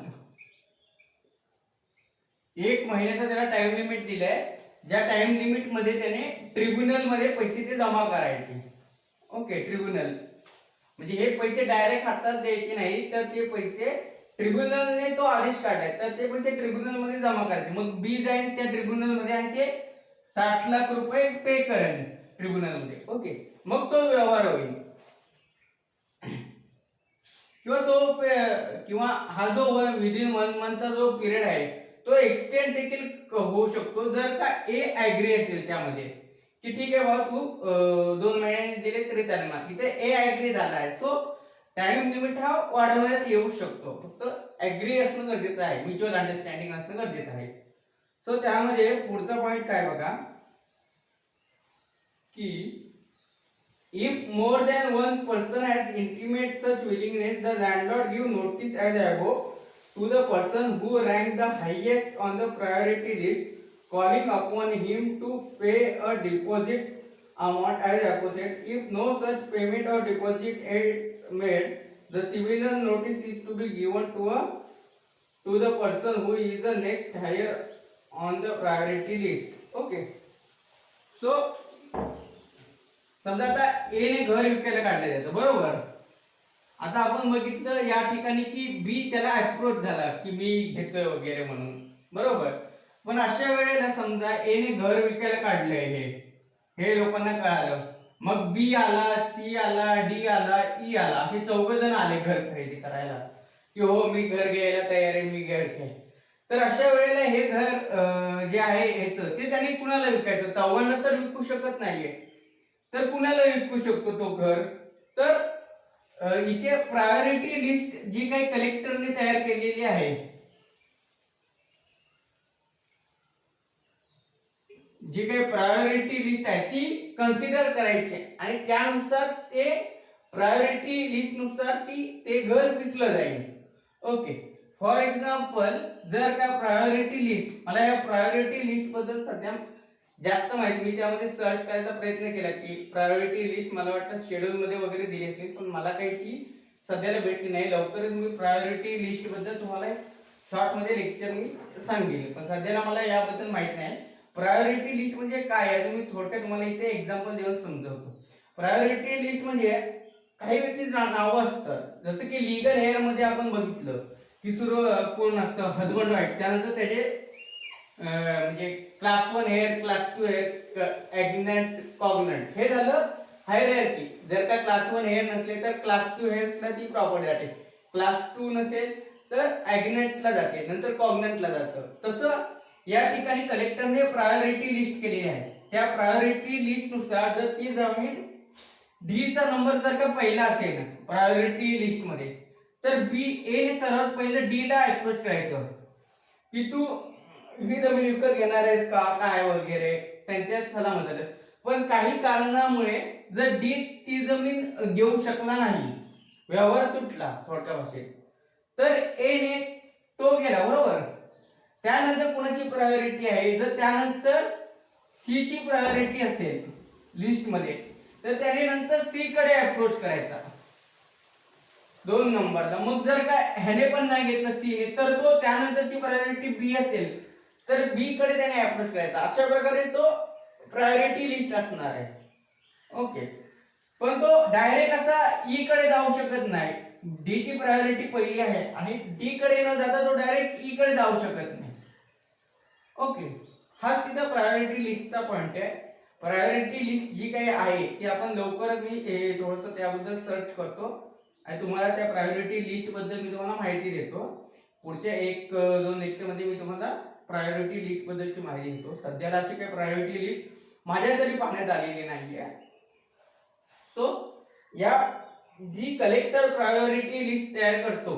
एक महिन्याचा त्याला टाइम लिमिट दिलाय. ज्या टाइम लिमिट मध्ये त्याने ट्रिब्युनल मध्ये पैसे ते जमा करायचे. ओके. ट्रिब्युनल म्हणजे हे पैसे डायरेक्ट हातात द्यायचे नाही, तर ते पैसे ट्रिब्युनलने तो आदेश काढलाय तर ते पैसे ट्रिब्युनल मध्ये जमा करायचे. मग बी जाईल त्या ट्रिब्युनल मध्ये आणि ते 60 लाख रुपये पे करेल ट्रिब्युनल मध्ये. ओके. मग तो व्यवहार होईल किंवा हा जो विदिन 1 मंथचा जो पिरियड आहे तो एक्सटेंड देखील होऊ शकतो जर का ए ऍग्री असेल त्यामध्ये की ठीक आहे बाबा तू 2 महिन्यांनी दिले तरी चालणार. इथे ए ऍग्री झाला आहे, सो टाइम लिमिट हा वाढवण्यात येऊ शकतो. फक्त ऍग्री असणं गरजेचं आहे, म्युच्युअल अंडरस्टँडिंग असणं गरजेचं आहे. सो त्यामध्ये पुढचा पॉइंट काय बघा की if more than one person has intimated such willingness, the landlord give notice as above to the person who rank the highest on the priority list, calling upon him to pay a deposit amount as opposite. If no such payment or deposit is made, the similar notice is to be given to the person who is the next higher on the priority list. Okay. So समजा आता ए ने घर विकायला काढलं त्याचं, बरोबर. आता आपण बघितलं या ठिकाणी की बी त्याला अप्रोच झाला की मी घेतोय वगैरे म्हणून, बरोबर. पण अशा वेळेला समजा ए ने घर विकायला काढलंय, हे लोकांना कळालं, मग बी आला, सी आला, डी आला, ई आला, असे 4 जण आले घर खरेदी करायला की हो मी घर घ्यायला तयार आहे, मी घर घ्याय. तर अशा वेळेला हे घर जे आहे याचं ते त्यांनी कुणाला विकायचं, चौघांना तर विकू शकत नाहीये, तर कुणाला विकू शकतो तो घर. तर इथे प्रायोरिटी लिस्ट जी काही कलेक्टरने तयार केलेली आहे, जी काही प्रायोरिटी लिस्ट आहे ती कन्सिडर करायची आणि त्यानुसार ते प्रायोरिटी लिस्ट नुसार ते घर विकलं जाईल. ओके. फॉर एक्झाम्पल जर का प्रायोरिटी लिस्ट, मला या प्रायोरिटी लिस्ट बद्दल सध्या जास्त माहिती, मी त्यामध्ये सर्च करायचा प्रयत्न केला की प्रायोरिटी लिस्ट मला वाटतं शेड्यूल मध्ये वगैरे दिली असेल, पण मला काही ती सध्याला भेटली नाही. लवकरच मी प्रायोरिटी लिस्ट बद्दल तुम्हाला शॉर्ट मध्ये लेक्चर मी सांगेल, पण सध्याला मला याबद्दल माहित नाही. प्रायोरिटी लिस्ट म्हणजे काय आहे मी थोडक्यात तुम्हाला इथे एक्झाम्पल देऊन समजवतो. प्रायोरिटी लिस्ट म्हणजे काही व्यक्तीची नावं असतात, जसं की लीगल हेअर मध्ये आपण बघितलं की सुरू कोण असतं, हजबंड वाईफ, त्यानंतर त्याचे म्हणजे क्लास 1 हेअर, क्लास 2 हेअर, ॲग्नंट, कॉग्नंट, हे झालं हायरार्की. जर का क्लास 1 हेअर नसले तर क्लास 2 हेअर्सला ती प्रॉपर्टी जाते, क्लास 2 नसेल तर ॲग्नंटला जाते, नंतर कॉग्नंटला जातं. तसं या ठिकाणी कलेक्टरने प्रायोरिटी लिस्ट केलेली आहे. त्या प्रायोरिटी लिस्ट नुसार जर ती जमीन डी चा नंबर जर का पहिला असेल प्रायोरिटी लिस्ट मध्ये, तर बी ए ने सर्वात पहिले डी ला अप्रोच करायचं की तू ही जमीन विकत घेणार आहेस का काय वगैरे, त्यांच्यात सलाम झालं. पण काही कारणामुळे जर डी ती जमीन घेऊ शकला नाही, व्यवहार तुटला थोडक्या भाषेत, तर ए ने तो गेला, बरोबर. त्यानंतर कोणाची प्रायोरिटी आहे, जर त्यानंतर सी ची प्रायोरिटी असेल लिस्ट मध्ये, तर त्याने नंतर सी कडे अप्रोच करायचा 2 नंबरला. मग जर का ह्याने पण नाही घेतलं सी ने, तर तो त्यानंतरची प्रायोरिटी बी असेल तर बी कडे त्याने अप्रोच करायचा. अशा प्रकारे तो प्रायोरिटी लिस्ट असणार आहे. ओके. पण तो डायरेक्ट असा ई कडे जाऊ शकत नाही. डी ची प्रायोरिटी पहिली आहे आणि डी कडे न जाता तो डायरेक्ट ई कडे जाऊ शकत नाही. ओके. हाच तिथं प्रायोरिटी लिस्टचा पॉइंट आहे. प्रायोरिटी लिस्ट जी काही आहे ती आपण लवकरच मी थोडंसं त्याबद्दल सर्च करतो आणि तुम्हाला त्या प्रायोरिटी लिस्ट बद्दल मी तुम्हाला माहिती देतो. पुढच्या 1-2 लेक्चर मध्ये मी तुम्हाला प्रायोरिटी लिस्ट बद्दलची माहिती देतो. सध्याला अशी काही प्रायोरिटी लिस्ट माझ्या तरी पाहण्यात आलेली नाहीये. सो या जी कलेक्टर प्रायोरिटी लिस्ट तयार करतो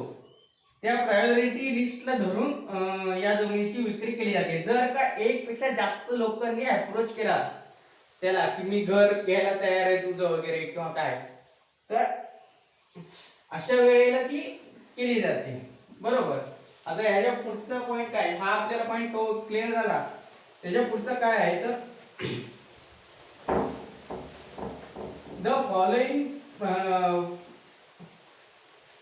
त्या प्रायोरिटी लिस्टला धरून या जमिनीची विक्री केली जाते. जर का एक पेक्षा जास्त लोकांनी अप्रोच केला त्याला की मी घर घ्यायला तयार आहे तुझं वगैरे किंवा काय, तर अशा वेळेला ती केली जाते, बरोबर. आता ह्याच्या पुढचा पॉइंट काय, हा आपल्याला पॉइंट क्लिअर झाला. त्याच्या पुढचा काय आहे तर the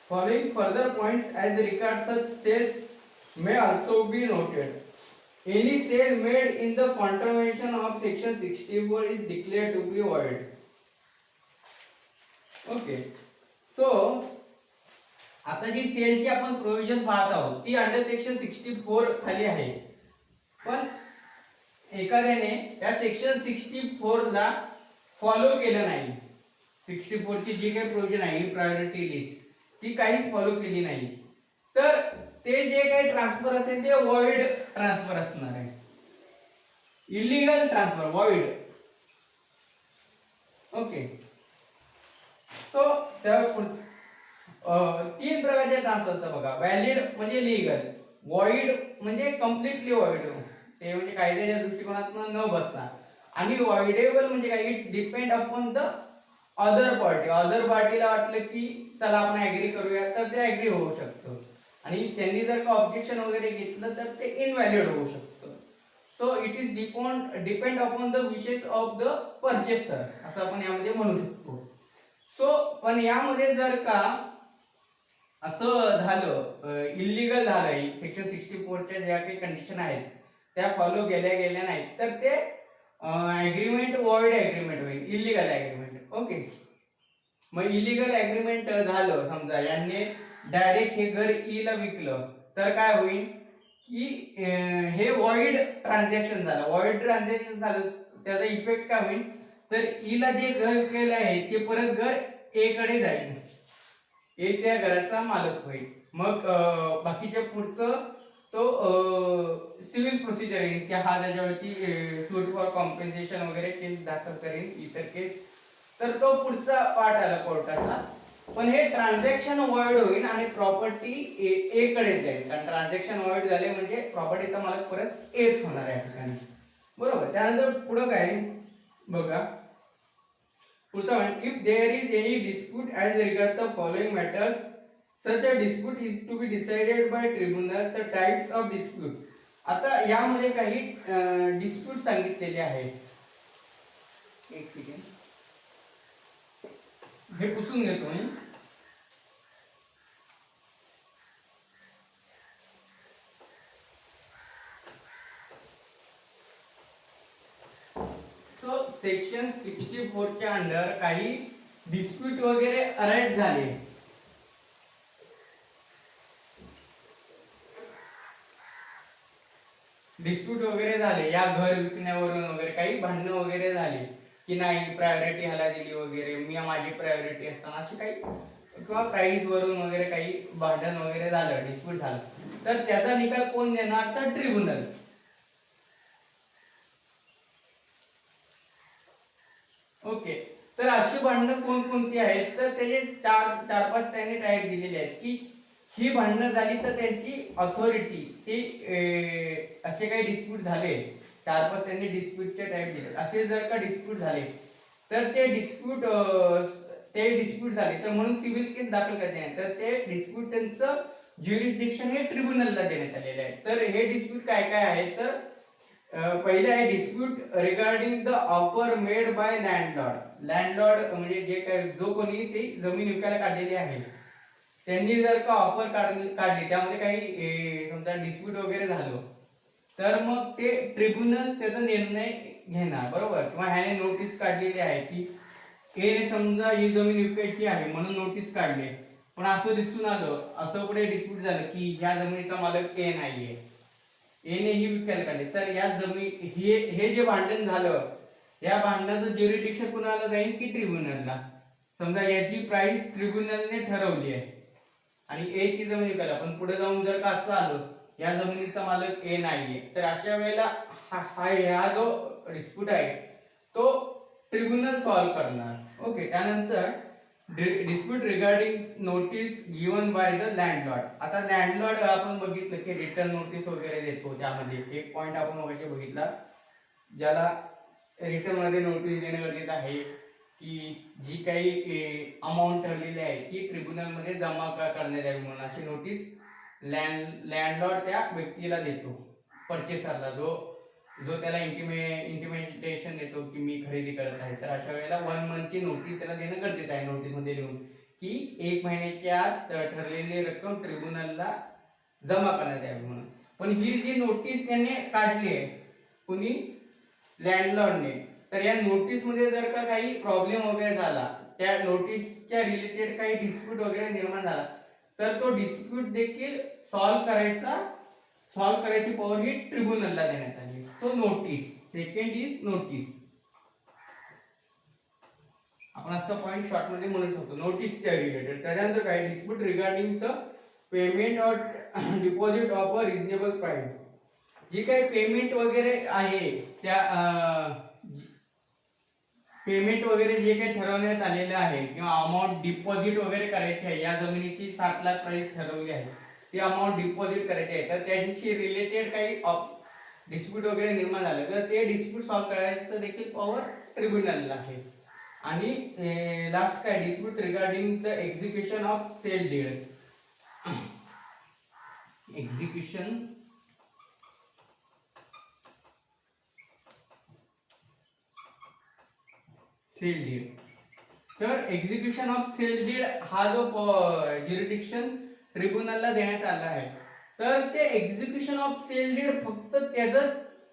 following further points as regards such sales may also be noted. Any sale made in the contravention of section 64 is declared to be void. Okay. So आता जी सेलची आपण प्रोव्हिजन पाहत आहोत ती अंडर सेक्शन 64 खाली आहे. पण एखाद्याने या सेक्शन 64 ला फॉलो केलं नाही, 64 ची जी काही प्रोव्हिजन आहे प्रायोरिटी लिस्ट ती काहीच फॉलो केली नाही, तर ते जे काही ट्रान्सफर असेल ते वॉइड ट्रान्सफर असणार आहे, illegal transfer, void. Okay. So त्या 3 प्रकारचे ट्रान्सफर असतात बघा. व्हॅलिड म्हणजे लीगल, वॉइड म्हणजे कम्प्लिटली वॉइड, ते म्हणजे कायद्याच्या दृष्टिकोनातून न बसणार, आणि वॉइडेबल म्हणजे काय, it's depend upon the other party. Other पार्टीला वाटलं की चला आपण ऍग्री करूया तर ते ऍग्री होऊ शकतं, आणि त्यांनी जर का ऑब्जेक्शन वगैरे घेतलं तर ते इनव्हॅलिड होऊ शकतं. So it is depend upon the wishes of the purchaser असं आपण यामध्ये म्हणू शकतो. सो पण यामध्ये जर का असं झालं, इलिगल झालं, सेक्शन 64 च्या ज्या काही कंडिशन आहेत त्या फॉलो केल्या गेल्या नाहीत, तर ते ऍग्रीमेंट वॉइड ऍग्रीमेंट होईल, इलिगल ऍग्रीमेंट. ओके. मग इलिगल ऍग्रीमेंट झालं समजा, यांनी डायरेक्ट हे घर ईला विकलं, तर काय होईल की हे वॉइड ट्रान्झॅक्शन झालं. वॉइड ट्रान्झॅक्शन झालं त्याचा इफेक्ट काय होईल, तर ईला जे घर विकलेलं आहे ते परत घर ए कडे जाईल. ए त्या घराचा मालक होईल. मग बाकीच्या पुढचं तो सिव्हिल प्रोसिजर येईल की हा त्याच्यावरती सूट फॉर कॉम्पेन्सेशन वगैरे केस दाखल करेल, इतर केस. तर तो पुढचा पार्ट आला कोर्टाचा. पण हे ट्रान्झॅक्शन वॉइड होईल आणि प्रॉपर्टी ए कडे जाईल, कारण ट्रान्झॅक्शन वॉइड झाले म्हणजे प्रॉपर्टीचा मालक परत एच होणार आहे या ठिकाणी. बरोबर. त्यानंतर पुढं काय बघा, पुढचा point, if there is any dispute as regard the following matters, such a dispute is to be decided by tribunal. The types of dispute. आता यामध्ये काही डिस्प्यूट सांगितलेले आहेत. एक सेकंड, हे पुसून घेतो मी. सो सेक्शन 64 च्या अंडर काही डिस्प्यूट वगैरे अराईज झाले. डिस्प्यूट वगैरे झाले या घर विकण्यावरून वगैरे, काही भांडणं वगैरे झाली की नाही प्रायोरिटी ह्याला दिली वगैरे, मी माझी प्रायोरिटी असताना अशी काही, किंवा प्राइस वरून वगैरे काही भांडण वगैरे झालं, डिस्प्यूट झालं, तर त्याचा निकाल कोण देणार, तर ट्रिब्युनल. ओके. तर अशी भांडणं कोणकोणती आहेत, तर त्याचे चार पाच त्यांनी टाईप दिलेले आहेत की ही भांडणं झाली तर त्यांची ऑथॉरिटी ती असे काही डिस्प्यूट झाले, चार पाच त्यांनी डिस्प्यूटचे टाईप दिले. असे जर का डिस्प्यूट झाले तर ते डिस्प्यूट झाले तर म्हणून सिव्हिल केस दाखल करते नाही, तर ते डिस्प्यूट त्यांचं ज्युरिस्डिक्शन हे ट्रिब्युनलला देण्यात आलेले आहे. तर हे डिस्प्यूट काय काय आहे, तर पहिले आहे dispute regarding the offer made by landlord. Landlord म्हणजे जे काय जो कोणी ती जमीन विकायला काढलेली आहे त्यांनी जर का ऑफर काढली, त्यामध्ये काही समजा डिस्प्यूट वगैरे झालं, तर मग ते ट्रिब्युनल त्याचा निर्णय घेणार. बरोबर. किंवा ह्याने नोटीस काढलेली आहे की एने समजा ही जमीन विकायची आहे म्हणून नोटीस काढली, पण असं दिसून आलं, असं पुढे डिस्प्यूट झालं की ह्या जमिनीचा मालक ए नाहीये, एने ही विकायला काढली, तर या जमीन हे जे भांडण झालं या भांडणाचं ज्युरिडिक्शन कुणाला जाईल की ट्रिब्युनलला. समजा याची प्राइस ट्रिब्युनलने ठरवली आहे आणि ए ची जमीन विकायला, पण पुढे जाऊन जर का असं आलं या जमिनीचा मालक ए नाहीये, तर अशा वेळेला हा जो डिस्प्यूट आहे तो ट्रिब्युनल सॉल्व्ह करणार. ओके. त्यानंतर dispute regarding notice given by the landlord. आता लँडलॉर्ड आपण बघितलं की रिटर्न नोटीस वगैरे देतो, त्यामध्ये एक पॉइंट आपण वगैरे बघितला, ज्याला रिटर्न मध्ये नोटीस देणं गरजेचं आहे की जी काही अमाऊंट ठरलेली आहे ती ट्रिब्युनल मध्ये जमा करण्यात यावी म्हणून अशी नोटीस लँडलॉर्ड त्या व्यक्तीला देतो, परचेसरला, जो त्याला इंटिमेटेशन देतो की मी खरेदी करत आहे. तर अशा वेळेला 1 मंथची नोटीस त्याला देणं गरजेचं आहे, नोटीस मध्ये लिहून की 1 महिन्याच्या आत ठरलेली रक्कम ट्रिब्युनलला जमा करण्यात यावी म्हणून. पण ही जी नोटीस त्याने काढली आहे कुणी, लँडलॉर्डने, तर या नोटीस मध्ये जर का काही प्रॉब्लेम वगैरे झाला, त्या नोटीसच्या रिलेटेड काही डिस्प्यूट वगैरे निर्माण झाला, तर तो डिस्प्यूट देखील सॉल्व्ह करायची पॉवर ही ट्रिब्युनलला देण्यात आली. तो नोटीस. Second is notice. आपण असं पॉइंट शॉर्ट मध्ये म्हणू शकतो नोटीसच्या रिलेटेड. त्यानंतर काय, dispute regarding the payment or deposit of a reasonable price. जी काही पेमेंट वगैरे आहे त्या पेमेंट वगैरे जे काही ठरवण्यात आलेलं आहे किंवा अमाऊंट डिपॉझिट वगैरे करायची आहे, या जमिनीची 7 लाख प्राइस ठरवली आहे, ती अमाऊंट डिपॉझिट करायची आहे, तर त्याच्याशी रिलेटेड काही डिस्प्यूट वगैरे निर्माण झालं तर ते डिस्प्यूट सॉल्व्ह करायचं देखील पॉवर ट्रिब्युनलला आहे. आणि लास्ट काय, dispute regarding the execution of sale deed. Execution sale deed. तर एक्झिक्युशन ऑफ सेल डीड हा जो ज्युरिडिक्शन ट्रिब्युनलला देण्यात आला आहे, तर ते एक्झिक्युशन ऑफ सेल डीड फक्त त्याचं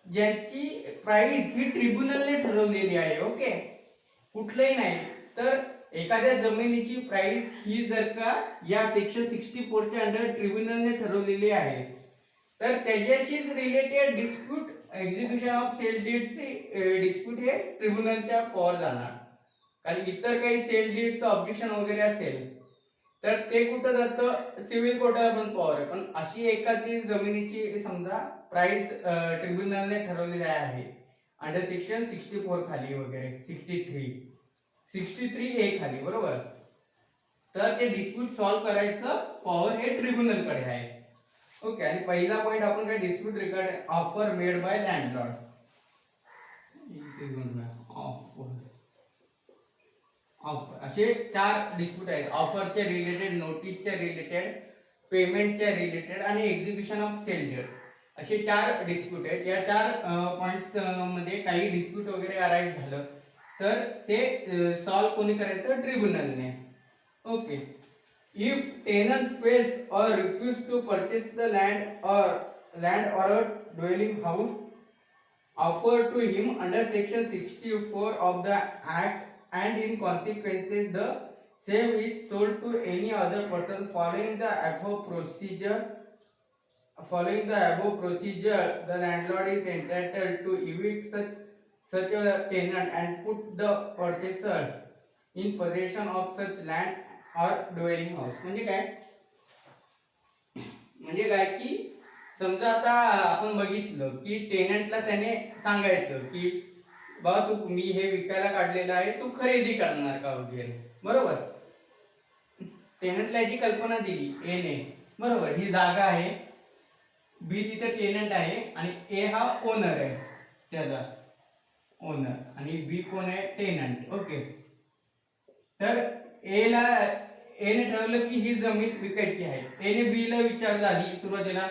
ज्याची प्राइस ही ट्रिब्युनलने ठरवलेली आहे. ओके. कुठलंही नाही, तर एखाद्या जमिनीची प्राइस ही जर का या सेक्शन 64 च्या अंडर ट्रिब्युनलने ठरवलेली आहे, तर त्याच्याशीच related dispute execution of sale डीडचे डिस्प्यूट हे ट्रिब्युनलच्या पॉवर जाणार. कारण इतर काही सेल डीडचं ऑब्जेक्शन वगैरे असेल तर ते कुठं जातं, सिव्हिल कोर्टाला पण पॉवर आहे. पण अशी एखादी जमिनीची समजा प्राइस ट्रिब्युनलने ठरवलेली आहे अंडर सेक्शन 64 खाली वगैरे 63 ए खाली, बरोबर, तर ते डिस्प्यूट सॉल्व्ह करायचं पॉवर हे ट्रिब्युनलकडे आहे. ओके. आणि पहिला पॉइंट आपण काय, dispute regarding offer made by landlord. Offer असे 4 डिस्प्यूट आहेत. ऑफरच्या रिलेटेड, नोटीसच्या रिलेटेड, पेमेंटच्या रिलेटेड आणि एक्झिक्युशन ऑफ सेल डेट असे 4 डिस्प्यूट आहेत. या 4 पॉइंट्स मध्ये काही डिस्प्यूट वगैरे अराईज झालं तर ते सॉल्व्ह कोणी करायचं, ट्रिब्युनलने. Okay. If tenant fails or refuses to purchase the land or a dwelling house offered to him under section 64 of the act, and in consequences the same is sold to any other person following the above procedure, the landlord is entitled to evict such a tenant and put the purchaser in possession of such land और ड्वेलिंग हाऊस. म्हणजे काय की समजा आता आपण बघितलं की टेनंटला त्याने सांगायचं की बाबा तू मी हे विकायला काढलेलं आहे, तू खरेदी करणार का वगैरे, बरोबर. टेनंटला याची कल्पना दिली ए ने, बरोबर. ही जागा आहे, बी तिथे टेनंट आहे आणि ए हा ओनर आहे, त्याचा ओनर, आणि बी कोण आहे, टेनंट. ओके. तर एने ठरवलं की ही जमीन विकायची आहे. एने बी ला विचारलं आधी सुरुवातीला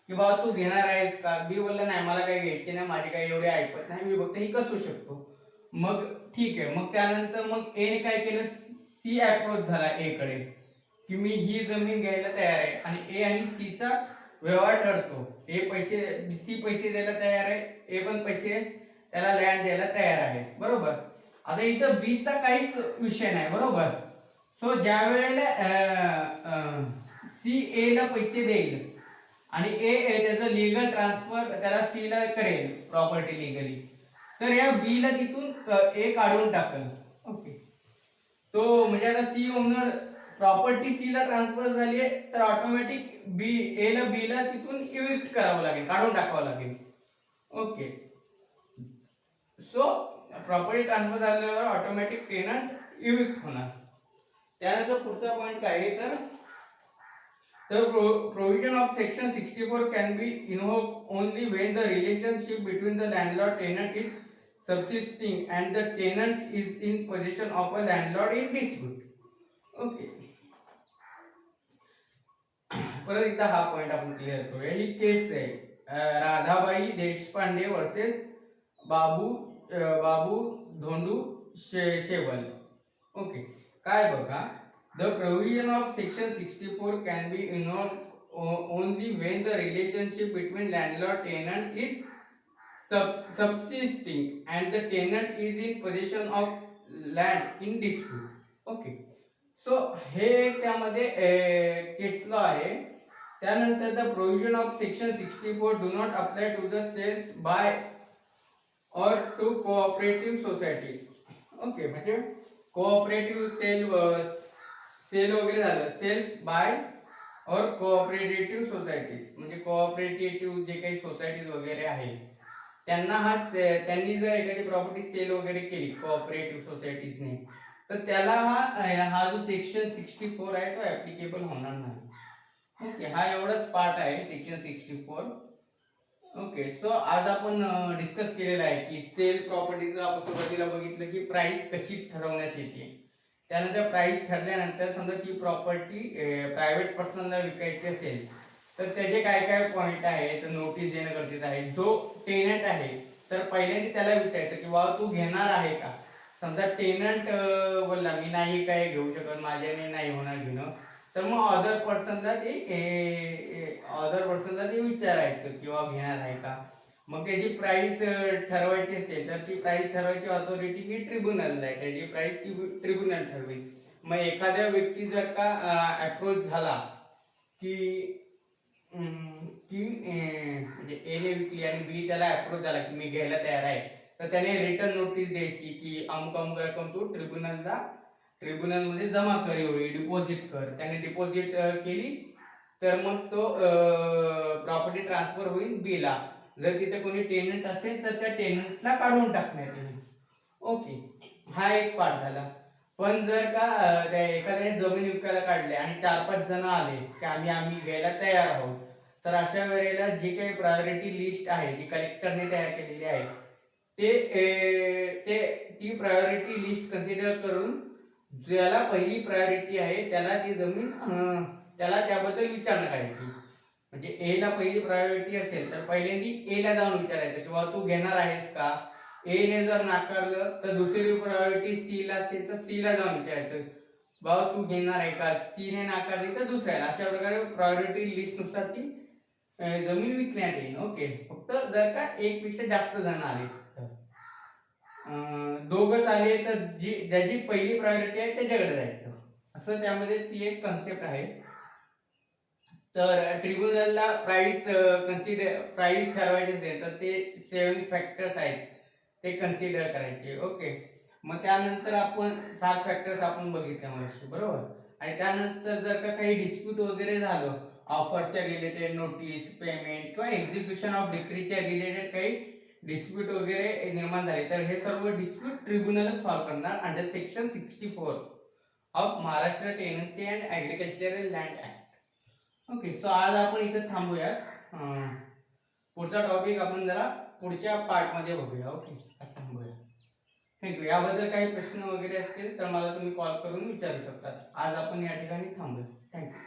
की बाबा तू घेणार आहेस का. बी बोलला नाही, मला काही घ्यायचे नाही, माझे काही एवढे ऐकत नाही, मी फक्त ही कसू शकतो. मग ठीक आहे. मग त्यानंतर मग एने काय केलं, सी अप्रोच झाला ए कडे की मी ही जमीन घ्यायला तयार आहे. आणि ए आणि सी चा व्यवहार ठरतो. सी पैसे द्यायला तयार आहे, ए पण पैसे त्याला लँड द्यायला तयार आहे, बरोबर. आता इथं बी चा काहीच विषय नाही, बरोबर. सो ज्या वेळेला सी ए ला पैसे देईल आणि ए त्याचं लीगल ट्रान्सफर त्याला सी ला करेल प्रॉपर्टी लीगली, तर या बी ला तिथून ए काढून टाकेल. ओके. तो म्हणजे आता सी ओनर, प्रॉपर्टी सी ला ट्रान्सफर झाली आहे तर ऑटोमॅटिक बी ए ला बी ला तिथून इविक्ट करावं लागेल, काढून टाकावं लागेल. ओके. सो प्रॉपर्टी ट्रान्सफर झाल्यावर ऑटोमॅटिक टेनंट इविक्ट होणार. त्यानंतर पुढचा पॉइंट काय आहे, तर provision of section 64 can be invoked only when the relationship between the landlord tenant is subsisting and the tenant is in possession of a landlord in dispute. Okay. परत एकदा हा पॉइंट आपण क्लिअर करूया. ही केस आहे राधाबाई देशपांडे वर्सेस बाबू धोंडू शेवल. ओके. काय बघा, the provision of section 64 can be invoked only when the relationship between landlord tenant is subsisting and the tenant is in possession of land in dispute. Okay. So हे त्यामध्ये केस लॉ आहे. त्यानंतर the provision of section 64 do not apply to the sales by or to cooperative society. Okay. म्हणजे कोऑपरेटिव्ह सेल वगैरे झालं, sales by or cooperative society, म्हणजे कोऑपरेटिव्ह जे काही सोसायटीज वगैरे आहेत त्यांनी जर एखादी प्रॉपर्टी सेल वगैरे केली कोऑपरेटिव्ह सोसायटीजने, तर त्याला हा जो सेक्शन 64 आहे तो ऍप्लिकेबल होणार नाही. ओके. हा एवढाच पार्ट आहे सेक्शन 64. ओके. सो आज आपण डिस्कस केलेला आहे की सेल प्रॉपर्टीचं आपण सुरुवातीला बघितलं की प्राइस कशी ठरवण्यात येते. त्यानंतर प्राइस ठरल्यानंतर समजा ती प्रॉपर्टी प्रायव्हेट पर्सनला विकायची असेल तर त्याचे काय काय पॉइंट आहे, तर नोटीस देणं गरजेचं आहे. जो टेनंट आहे तर पहिल्यांदा त्याला विचारायचं की बाबा तू घेणार आहे का. समजा टेनंट बोलला मी नाही काय घेऊ शकत, माझ्याने नाही होणार घेणं, तर मग अदर पर्सनला ते विचारायचं की बाबा घेणार आहे का. मग त्याची प्राइस ठरवायची असेल तर ती प्राइस ठरवायची ऑथॉरिटी ही ट्रिब्युनलला आहे, त्याची प्राइस ट्रिब्युनल ठरवेल. मग एखाद्या व्यक्ती जर का अप्रोच झाला की म्हणजे ए ने विकली आणि बी त्याला अप्रोच झाला की मी घ्यायला तयार आहे, तर त्याने रिटर्न नोटीस द्यायची की अमुक अमुक रक्कम तू ट्रिब्युनलमध्ये जमा कर, एवढी डिपॉझिट कर. त्याने डिपॉझिट केली तर मग तो प्रॉपर्टी ट्रान्सफर होईल बीला. जर तिथे कोणी टेनंट असेल तर त्या टेनंटला काढून टाकण्यात येईल. ओके, हा एक पार्ट झाला. पण जर का त्या एखाद्याने जमीन विकायला काढले आणि 4-5 जण आले की आम्ही आम्ही घ्यायला तयार आहोत, तर अशा वेळेला जी काही प्रायोरिटी लिस्ट आहे जी कलेक्टरने तयार केलेली आहे ते ती प्रायोरिटी लिस्ट कन्सिडर करून ज्याला पहिली प्रायोरिटी आहे त्याला ती जमीन त्याला त्याबद्दल विचारणा करायची. म्हणजे ए ला पहिली प्रायोरिटी असेल तर पहिल्यांदा ए ला जाऊन विचारायचं किंवा तू घेणार आहेस का. ए ने जर नाकारलं तर दुसरी प्रायोरिटी सी ला असेल तर सी ला जाऊन विचारायचं बाबा तू घेणार आहे का. सी ने नाकारली तर दुसऱ्याला. अशा प्रकारे प्रायोरिटी लिस्ट नुसार ती जमीन विकण्यात येईल. ओके, फक्त जर का एक पेक्षा जास्त जण आले तर दोघच आले तर ज्याची पहिली प्रायोरिटी आहे त्याच्याकडे जायचं, असं त्यामध्ये ती एक कन्सेप्ट आहे. तर ट्रिब्युनलला प्राइस ठरवायचे असेल तर ते 7 फॅक्टर्स आहेत ते कन्सिडर करायचे. ओके, मग त्यानंतर आपण 7 फॅक्टर्स आपण बघितले मग बरोबर. आणि त्यानंतर जर का काही डिस्प्यूट वगैरे झालं ऑफरच्या रिलेटेड, नोटीस, पेमेंट किंवा एक्झिक्युशन ऑफ डिक्रीच्या रिलेटेड काही डिस्प्यूट वगैरे निर्माण झाले तर हे सर्व डिस्प्यूट ट्रिब्युनलच सॉल्व्ह करणार under section 64 of Maharashtra tenancy and agricultural land act. Okay, so आज आपण इथं थांबूयात. पुढचा टॉपिक आपण जरा पुढच्या पार्टमध्ये बघूया. ओके, आज थांबूया. थँक्यू. याबद्दल काही प्रश्न वगैरे असतील तर मला तुम्ही कॉल करून विचारू शकता. आज आपण या ठिकाणी थांबूया. थँक्यू.